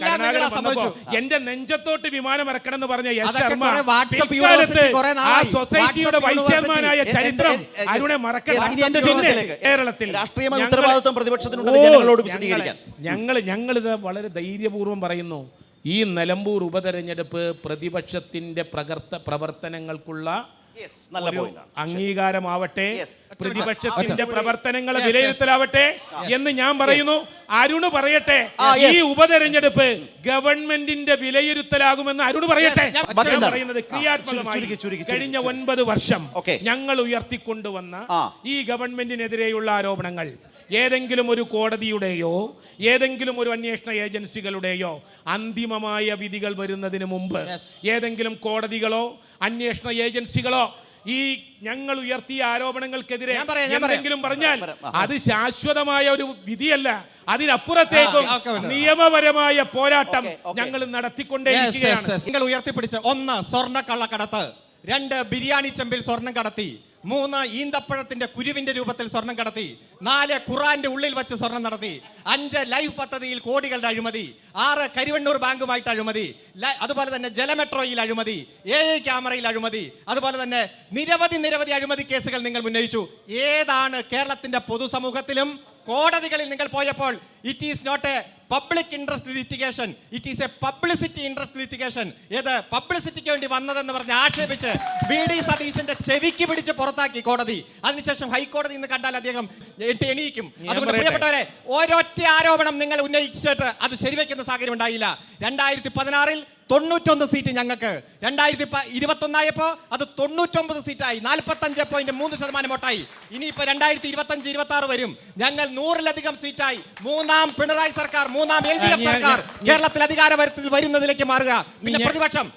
എന്റെ നെഞ്ചത്തോട്ട് വിമാനം ഇറക്കണം എന്ന് പറഞ്ഞ യശ് ശർമ്മ ആ സൊസൈറ്റിയുടെ വൈസ് ചെയർമാനായ ചരിത്രം അരുണെ മറക്കാൻ കേരളത്തിൽ ഞങ്ങളിത് വളരെ ധൈര്യപൂർവ്വം പറയുന്നു. ഈ നിലമ്പൂർ ഉപതെരഞ്ഞെടുപ്പ് പ്രതിപക്ഷത്തിന്റെ പ്രവർത്തനങ്ങൾക്കുള്ള Yes, നല്ല ഒരു point ആണ്. അംഗീകാരമാവട്ടെ, Yes. പ്രതിപക്ഷത്തിന്റെ പ്രവർത്തനങ്ങളെ വിലയിരുത്തലാവട്ടെ എന്ന് ഞാൻ പറയുന്നു. അരുണ് പറയട്ടെ, yes. ഈ ഉപതെരഞ്ഞെടുപ്പ് ഗവൺമെന്റിന്റെ വിലയിരുത്തലാകുമെന്ന് അരുണ് പറയട്ടെ. ഞാൻ ഞാൻ പറയുന്നത് ക്രിയാത്മകമായി ചുരുക്കി. കഴിഞ്ഞ 9 വർഷം Okay. ഞങ്ങൾ ഉയർത്തിക്കൊണ്ടുവന്ന ആ. ഈ ഗവൺമെന്റിനെതിരെയുള്ള ആരോപണങ്ങൾ ഏതെങ്കിലും ഒരു കോടതിയുടെയോ ഏതെങ്കിലും ഒരു അന്വേഷണ ഏജൻസികളുടെയോ അന്തിമമായ വിധികൾ വരുന്നതിന് മുമ്പ് ഏതെങ്കിലും കോടതികളോ അന്വേഷണ ഏജൻസികളോ ഈ ഞങ്ങൾ ഉയർത്തിയ ആരോപണങ്ങൾക്കെതിരെ എന്തെങ്കിലും പറഞ്ഞാൽ അത് ശാശ്വതമായ ഒരു വിധിയല്ല, അതിനപ്പുറത്തേക്കും നിയമപരമായ പോരാട്ടം ഞങ്ങൾ നടത്തിക്കൊണ്ടേയിരിക്കുകയാണ്. നിങ്ങൾ ഉയർത്തിപ്പിടിച്ച് 1 സ്വർണ്ണക്കള്ളക്കടത്ത്, 2 ബിരിയാണി ചെമ്പിൽ സ്വർണം കടത്തി, 3 ഈന്തപ്പഴത്തിന്റെ കുരുവിന്റെ രൂപത്തിൽ സ്വർണം കടത്തി, 4 ഖുറാന്റെ ഉള്ളിൽ വെച്ച് സ്വർണം നടത്തി, 5 ലൈഫ് പദ്ധതിയിൽ കോടികളുടെ അഴിമതി, 6 കരിവണ്ണൂർ ബാങ്കുമായിട്ട് അഴിമതി, അതുപോലെ തന്നെ ജലമെട്രോയിൽ അഴിമതി, AI ക്യാമറയിൽ അഴിമതി, അതുപോലെ തന്നെ നിരവധി അഴിമതി കേസുകൾ നിങ്ങൾ ഉന്നയിച്ചു. ഏതാണ് കേരളത്തിന്റെ പൊതുസമൂഹത്തിലും കോടതികളിൽ നിങ്ങൾ പോയപ്പോൾ it is not a public interest litigation, it is a publicity interest litigation. ഏത് പബ്ലിസിറ്റിക്ക് വേണ്ടി വന്നതെന്ന് പറഞ്ഞ് ആക്ഷേപിച്ച് VD സതീശന്റെ ചെവിക്ക് പിടിച്ച് പുറത്താക്കി കോടതി. അതിനുശേഷം ഹൈക്കോടതി ഇന്ന് കണ്ടാൽ അദ്ദേഹം എണീക്കും. അതുകൊണ്ട് പ്രിയപ്പെട്ടവരെ, ഒരൊറ്റ ആരോപണം നിങ്ങൾ ഉന്നയിച്ചിട്ട് അത് ശരിവെക്കുന്ന സാഹചര്യം ഉണ്ടായില്ല. 2016 91 സീറ്റ് ഞങ്ങൾക്ക്, 2021 അത് 99 സീറ്റായി, 45.3% വോട്ടായി. ഇനിയിപ്പോ 2025-26 വരും, ഞങ്ങൾ 100-ലധികം സീറ്റായി 3ാം പിണറായി സർക്കാർ, 3ാം LDF സർക്കാർ കേരളത്തിൽ അധികാരത്തിൽ വരുന്നതിലേക്ക് മാറുക. പിന്നെ പ്രതിപക്ഷം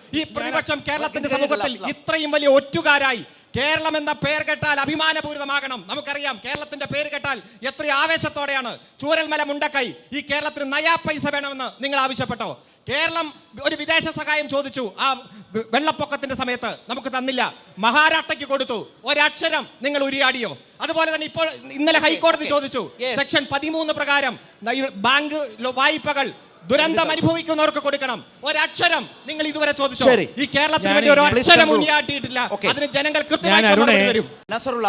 കേരളത്തിന്റെ സമൂഹത്തിൽ ഇത്രയും വലിയ ഒറ്റുകാരായി. കേരളം എന്ന പേര് കേട്ടാൽ അഭിമാനപൂരിതമാകണം. നമുക്കറിയാം കേരളത്തിന്റെ പേര് കേട്ടാൽ എത്ര ആവേശത്തോടെയാണ്. ചൂരൽമല മുണ്ടക്കൈ, ഈ കേരളത്തിന് നയാ പൈസ വേണമെന്ന് നിങ്ങൾ ആവശ്യപ്പെട്ടോ? കേരളം ഒരു വിദേശ സഹായം ചോദിച്ചു ആ വെള്ളപ്പൊക്കത്തിന്റെ സമയത്ത്, നമുക്ക് തന്നില്ല. മഹാരാഷ്ട്രയ്ക്ക് കൊടുത്തു, ഒരക്ഷരം നിങ്ങൾ ഉരിയാടിയോ? അതുപോലെ തന്നെ ഇപ്പോൾ ഇന്നലെ ഹൈക്കോടതി ചോദിച്ചു, സെക്ഷൻ 13 പ്രകാരം ബാങ്ക് വായ്പകൾ ദുരന്തം അനുഭവിക്കുന്നവർക്ക് കൊടുക്കണം. ഒരക്ഷരം നിങ്ങൾ ഇതുവരെ ചോദിച്ചു? ഈ കേരളത്തിന് വേണ്ടി ഒരു അക്ഷരം ഉരിയാട്ടിയിട്ടില്ല. അതിന് ജനങ്ങൾ കൃത്യമായി തരും. നസറുള്ള,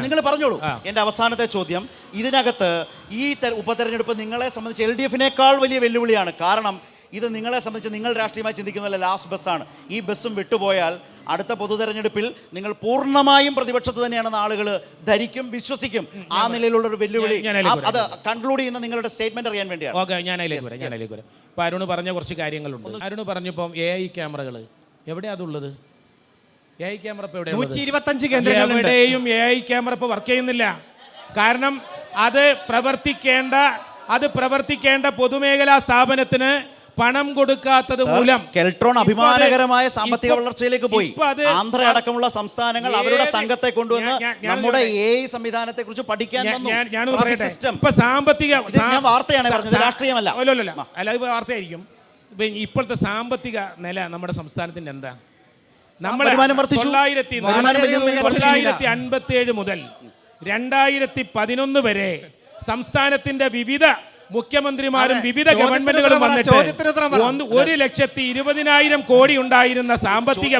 നിങ്ങൾ പറഞ്ഞോളൂ. എന്റെ അവസാനത്തെ ചോദ്യം, ഇതിനകത്ത് ഈ ഉപതെരഞ്ഞെടുപ്പ് നിങ്ങളെ സംബന്ധിച്ച് LDF-നേക്കാൾ വലിയ വെല്ലുവിളിയാണ്. കാരണം ഇത് നിങ്ങളെ സംബന്ധിച്ച് നിങ്ങൾ രാഷ്ട്രീയമായി ചിന്തിക്കുന്നതല്ല, ലാസ്റ്റ് ബസ്സാണ്. ഈ ബസ്സും വിട്ടുപോയാൽ അടുത്ത പൊതുതെരഞ്ഞെടുപ്പിൽ നിങ്ങൾ പൂർണ്ണമായും പ്രതിപക്ഷത്ത് തന്നെയാണെന്ന് ആളുകൾ ധരിക്കും, വിശ്വസിക്കും. ആ നിലയിലുള്ള ഒരു വെല്ലുവിളി അത് കൺക്ലൂഡ് ചെയ്യുന്ന നിങ്ങളുടെ സ്റ്റേറ്റ്മെന്റ് അറിയാൻ വേണ്ടിയാണ്. ഓക്കെ, ഞാനതിലേക്ക് വരാം. ഇപ്പൊ അരുണ് പറഞ്ഞ കുറച്ച് കാര്യങ്ങളുണ്ട്. അരുണ് പറഞ്ഞപ്പം AI ക്യാമറകൾ എവിടെയാ അതുള്ളത്? AI ക്യാമറ ഇപ്പൊ എവിടെയാണ്? 125 കേന്ദ്രങ്ങളുണ്ട്. എവിടെയും AI ക്യാമറ ഇപ്പൊ വർക്ക് ചെയ്യുന്നില്ല. കാരണം അത് പ്രവർത്തിക്കേണ്ട പൊതുമേഖലാ സ്ഥാപനത്തിന് പണം കൊടുക്കാത്തത് മൂലം കെൽട്രോൺ അഭിമാനകരമായ സാമ്പത്തിക വളർച്ചയിലേക്ക് പോയി. ആന്ധ്ര അടക്കമുള്ള സംസ്ഥാനങ്ങൾ അവരുടെ സംഘത്തെ കൊണ്ടുവന്ന് നമ്മുടെ AI സംവിധാനത്തെ കുറിച്ച് പഠിക്കാൻ വാർത്തയാണ് പറഞ്ഞത്, രാഷ്ട്രീയമല്ല. അല്ല, ഇത് വാർത്തയായിരിക്കും. ഇപ്പോഴത്തെ സാമ്പത്തിക നില നമ്മുടെ സംസ്ഥാനത്തിന്റെ എന്താ? നമ്മൾ 1957 മുതൽ 2011 വരെ സംസ്ഥാനത്തിന്റെ വിവിധ മുഖ്യമന്ത്രിമാരും വിവിധ ഗവൺമെന്റുകളും വന്നിട്ട് 1,20,000 കോടി ഉണ്ടായിരുന്ന സാമ്പത്തിക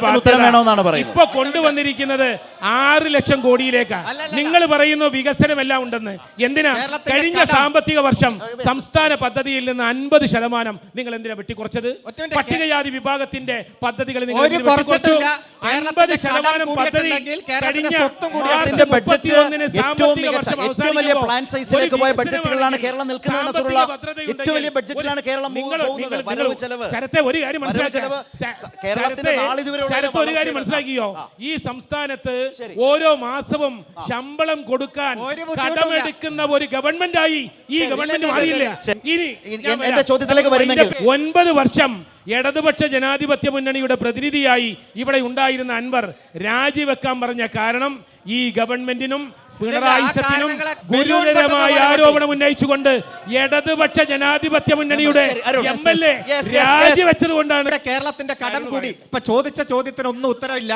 ഇപ്പൊ കൊണ്ടുവന്നിരിക്കുന്നത് 6 ലക്ഷം കോടിയിലേക്കാണ്. നിങ്ങൾ പറയുന്നു വികസനമെല്ലാം ഉണ്ടെന്ന്. എന്തിനാ? കഴിഞ്ഞ സാമ്പത്തിക വർഷം സംസ്ഥാന പദ്ധതിയിൽ നിന്ന് 50% നിങ്ങൾ എന്തിനാ വെട്ടിക്കുറച്ചത്? പട്ടികജാതി വിഭാഗത്തിന്റെ പദ്ധതികൾ നിങ്ങൾ 50% പദ്ധതി കഴിഞ്ഞ മാർച്ച് 31 സാമ്പത്തിക വർഷം അവസാനിക്കുമ്പോൾ ഏറ്റവും വലിയ ബഡ്ജറ്റിലാണ് കേരളം ശരത്തെ ഒരു കാര്യം മനസ്സിലാക്കിയോ? ഈ സംസ്ഥാനത്ത് ഓരോ മാസവും ശമ്പളം കൊടുക്കാൻ കടമെടുക്കുന്ന ഒരു ഗവൺമെന്റായി ഈ ഗവൺമെന്റ് മാറിയില്ല. ഇനി 9 വർഷം ഇടതുപക്ഷ ജനാധിപത്യ മുന്നണിയുടെ പ്രതിനിധിയായി ഇവിടെ ഉണ്ടായിരുന്ന അൻവർ രാജിവെക്കാൻ പറഞ്ഞ കാരണം ഈ ഗവൺമെന്റിനും പിണറായി സത്യനും ഗുരുതരമായ ആരോപണം ഉന്നയിച്ചുകൊണ്ട് ഇടതുപക്ഷ ജനാധിപത്യ മുന്നണിയുടെ MLA രാജിവെച്ചത് കൊണ്ടാണ്. കേരളത്തിന്റെ കടം കൂടി. ഇപ്പൊ ചോദിച്ച ചോദ്യത്തിന് ഒന്നും ഉത്തരവില്ല.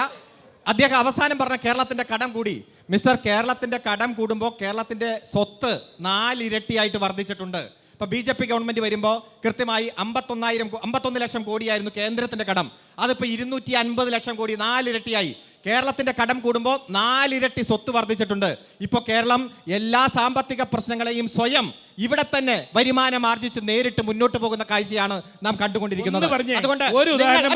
അദ്ദേഹം അവസാനം പറഞ്ഞ കേരളത്തിന്റെ കടം കൂടി. മിസ്റ്റർ, കേരളത്തിന്റെ കടം കൂടുമ്പോൾ കേരളത്തിന്റെ സ്വത്ത് 4 ഇരട്ടിയായിട്ട് വർദ്ധിച്ചിട്ടുണ്ട്. ഇപ്പൊ BJP ഗവൺമെന്റ് വരുമ്പോൾ കൃത്യമായി 51 ലക്ഷം കോടിയായിരുന്നു കേന്ദ്രത്തിന്റെ കടം. അതിപ്പോൾ 250 ലക്ഷം കോടി, 4 ഇരട്ടിയായി. കേരളത്തിന്റെ കടം കൂടുമ്പോൾ 4 ഇരട്ടി സ്വത്ത് വർദ്ധിച്ചിട്ടുണ്ട്. ഇപ്പോൾ കേരളം എല്ലാ സാമ്പത്തിക പ്രശ്നങ്ങളെയും സ്വയം ഇവിടെ തന്നെ വരുമാനം ആർജിച്ച് നേരിട്ട് മുന്നോട്ട് പോകുന്ന കാഴ്ചയാണ് നാം കണ്ടുകൊണ്ടിരിക്കുന്നത്. അതുകൊണ്ട് ഒരു ഉദാഹരണം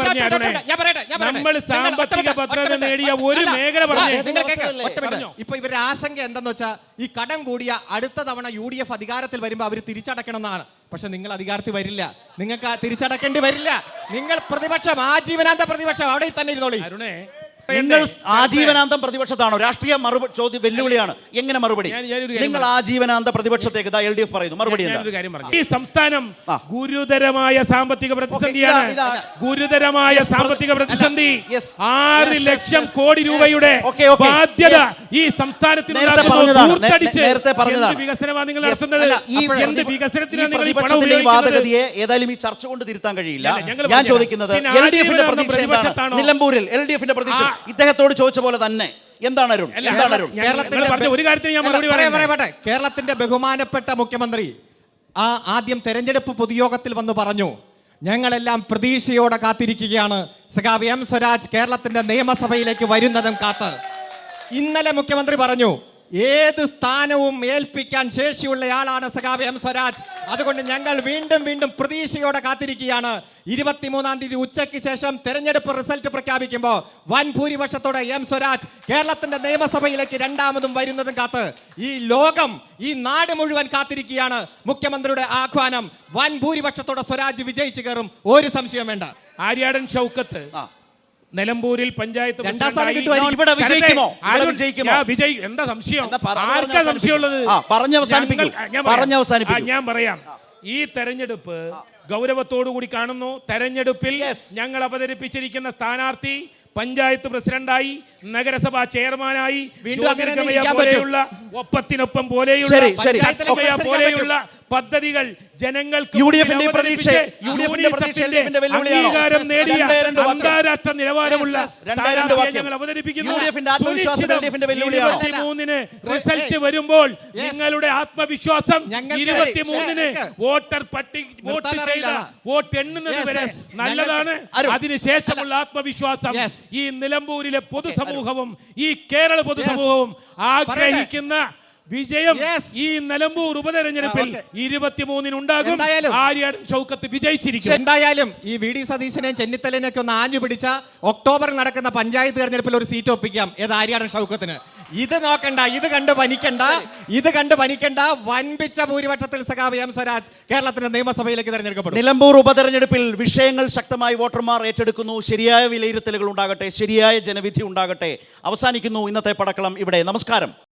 നമ്മൾ സാമ്പത്തിക ഭദ്രത നേടിയ ഒരു മേഖല പറഞ്ഞു. ഇപ്പൊ ഇവരുടെ ആശങ്ക എന്തെന്ന് വെച്ചാൽ ഈ കടം കൂടിയ അടുത്ത തവണ UDF അധികാരത്തിൽ വരുമ്പോൾ അവർ തിരിച്ചടക്കണം എന്നാണ്. പക്ഷെ നിങ്ങൾ അധികാരത്തിൽ വരില്ല, നിങ്ങൾക്ക് തിരിച്ചടക്കേണ്ടി വരില്ല. നിങ്ങൾ പ്രതിപക്ഷം, ആജീവനാന്ത പ്രതിപക്ഷം, അവിടെ തന്നെ ഇരുന്നോളി. നിങ്ങൾ ആജീവനാന്തം പ്രതിപക്ഷത്താണോ? രാഷ്ട്രീയ ചോദ്യം വെല്ലുവിളിയാണ്. എങ്ങനെ മറുപടി? നിങ്ങൾ ആജീവനാന്ത പ്രതിപക്ഷത്തേക്ക് LDF പറയുന്നു, മറുപടി എന്താ? ഈ സംസ്ഥാനം ഗുരുതരമായ സാമ്പത്തിക പ്രതിസന്ധിയാണ്. ഗുരുതരമായ സാമ്പത്തിക പ്രതിസന്ധി. 6 ലക്ഷം കോടി രൂപയുടെ ബാധ്യത ഈ സംസ്ഥാനത്തിന് വികസനമാണ് നിങ്ങൾ നടത്തുന്നത്. എന്ത് വികസനത്തിനാണ് നിങ്ങൾ ഈ പണം ഉപയോഗിക്കുന്നത്? ഏതായാലും ഈ ചർച്ച കൊണ്ട് തിരുത്താൻ കഴിയില്ല. ഞാൻ ചോദിക്കുന്നത് LDFന്റെ പ്രതീക്ഷ എന്താണ്? നിലമ്പൂരിൽ LDFന്റെ പ്രതീക്ഷ ഇദ്ദേഹത്തോട് ചോദിച്ച പോലെ തന്നെ എന്താണ് അരുൺ? കേരളത്തിന്റെ ബഹുമാനപ്പെട്ട മുഖ്യമന്ത്രി ആദ്യം തെരഞ്ഞെടുപ്പ് പൊതുയോഗത്തിൽ വന്ന് പറഞ്ഞു, ഞങ്ങളെല്ലാം പ്രതീക്ഷയോടെ കാത്തിരിക്കുകയാണ് സഖാവ് M സ്വരാജ് കേരളത്തിന്റെ നിയമസഭയിലേക്ക് വരുന്നതും കാത്ത്. ഇന്നലെ മുഖ്യമന്ത്രി പറഞ്ഞു, ഏത് സ്ഥാനവും ഏൽപ്പിക്കാൻ ശേഷിയുള്ളയാളാണ് സഖാവ് M സ്വരാജ്. അതുകൊണ്ട് ഞങ്ങൾ വീണ്ടും വീണ്ടും പ്രതീക്ഷയോടെ കാത്തിരിക്കുകയാണ്. 23-ാം തീയതി ഉച്ചയ്ക്ക് ശേഷം തെരഞ്ഞെടുപ്പ് റിസൾട്ട് പ്രഖ്യാപിക്കുമ്പോൾ വൻ ഭൂരിപക്ഷത്തോടെ M സ്വരാജ് കേരളത്തിന്റെ നിയമസഭയിലേക്ക് രണ്ടാമതും വരുന്നതും കാത്ത് ഈ ലോകം, ഈ നാട് മുഴുവൻ കാത്തിരിക്കുകയാണ്. മുഖ്യമന്ത്രിയുടെ ആഹ്വാനം, വൻ ഭൂരിപക്ഷത്തോടെ സ്വരാജ് വിജയിച്ചു കയറും, ഒരു സംശയം വേണ്ട. ആര്യാടൻ ഷൗക്കത്ത് നിലമ്പൂരിൽ പഞ്ചായത്ത് ഇവിടെ വിജയിക്കുമോ? എന്താ സംശയം? ആർക്കാ സംശയമുള്ളത്? ഞാൻ പറയാം. ഈ തെരഞ്ഞെടുപ്പ് ഗൗരവത്തോടു കൂടി കാണുന്നു. തെരഞ്ഞെടുപ്പിൽ ഞങ്ങൾ അവതരിപ്പിച്ചിരിക്കുന്ന സ്ഥാനാർത്ഥി പഞ്ചായത്ത് പ്രസിഡന്റായി, നഗരസഭാ ചെയർമാനായി, പോലെയുള്ള ഒപ്പത്തിനൊപ്പം പോലെയുള്ള പദ്ധതികൾ ജനങ്ങൾക്ക് അംഗീകാരം നേടിയ അന്താരാഷ്ട്ര നിലവാരമുള്ള ഞങ്ങൾ അവതരിപ്പിക്കുന്നു. 23-ന് റിസൾട്ട് വരുമ്പോൾ നിങ്ങളുടെ ആത്മവിശ്വാസം 23-ന് വോട്ടർ പട്ടിക വോട്ട് എണ്ണുന്നത് വരെ നല്ലതാണ്. അതിനുശേഷമുള്ള ആത്മവിശ്വാസം ഈ നിലമ്പൂരിലെ പൊതുസമൂഹവും ഈ കേരള പൊതുസമൂഹവും ആഗ്രഹിക്കുന്ന വിജയം ഈ നിലമ്പൂർ ഉപതെരഞ്ഞെടുപ്പിൽ 23-ന് ഉണ്ടാകും. ആര്യാടൻ ഷൗക്കത്ത് വിജയിച്ചിരിക്കും. എന്തായാലും ഈ VD സതീശനെയും ചെന്നിത്തലിനെയൊക്കെ ഒന്ന് ആഞ്ഞു പിടിച്ച ഒക്ടോബറിൽ നടക്കുന്ന പഞ്ചായത്ത് തെരഞ്ഞെടുപ്പിൽ ഒരു സീറ്റ് ഒപ്പിക്കാം. ഏത് ആര്യാടൻ ഷൗക്കത്തിന്. ഇത് നോക്കണ്ട, ഇത് കണ്ട് പനിക്കണ്ട. വൻപിച്ച ഭൂരിപക്ഷത്തിൽ സഖാവ് M സ്വരാജ് കേരളത്തിന്റെ നിയമസഭയിലേക്ക് തെരഞ്ഞെടുക്കപ്പെടും. നിലമ്പൂർ ഉപതെരഞ്ഞെടുപ്പിൽ വിഷയങ്ങൾ ശക്തമായി വോട്ടർമാർ ഏറ്റെടുക്കുന്നു. ശരിയായ വിലയിരുത്തലുകൾ ഉണ്ടാകട്ടെ, ശരിയായ ജനവിധി ഉണ്ടാകട്ടെ. അവസാനിക്കുന്നു ഇന്നത്തെ പടക്കളം ഇവിടെ. നമസ്കാരം.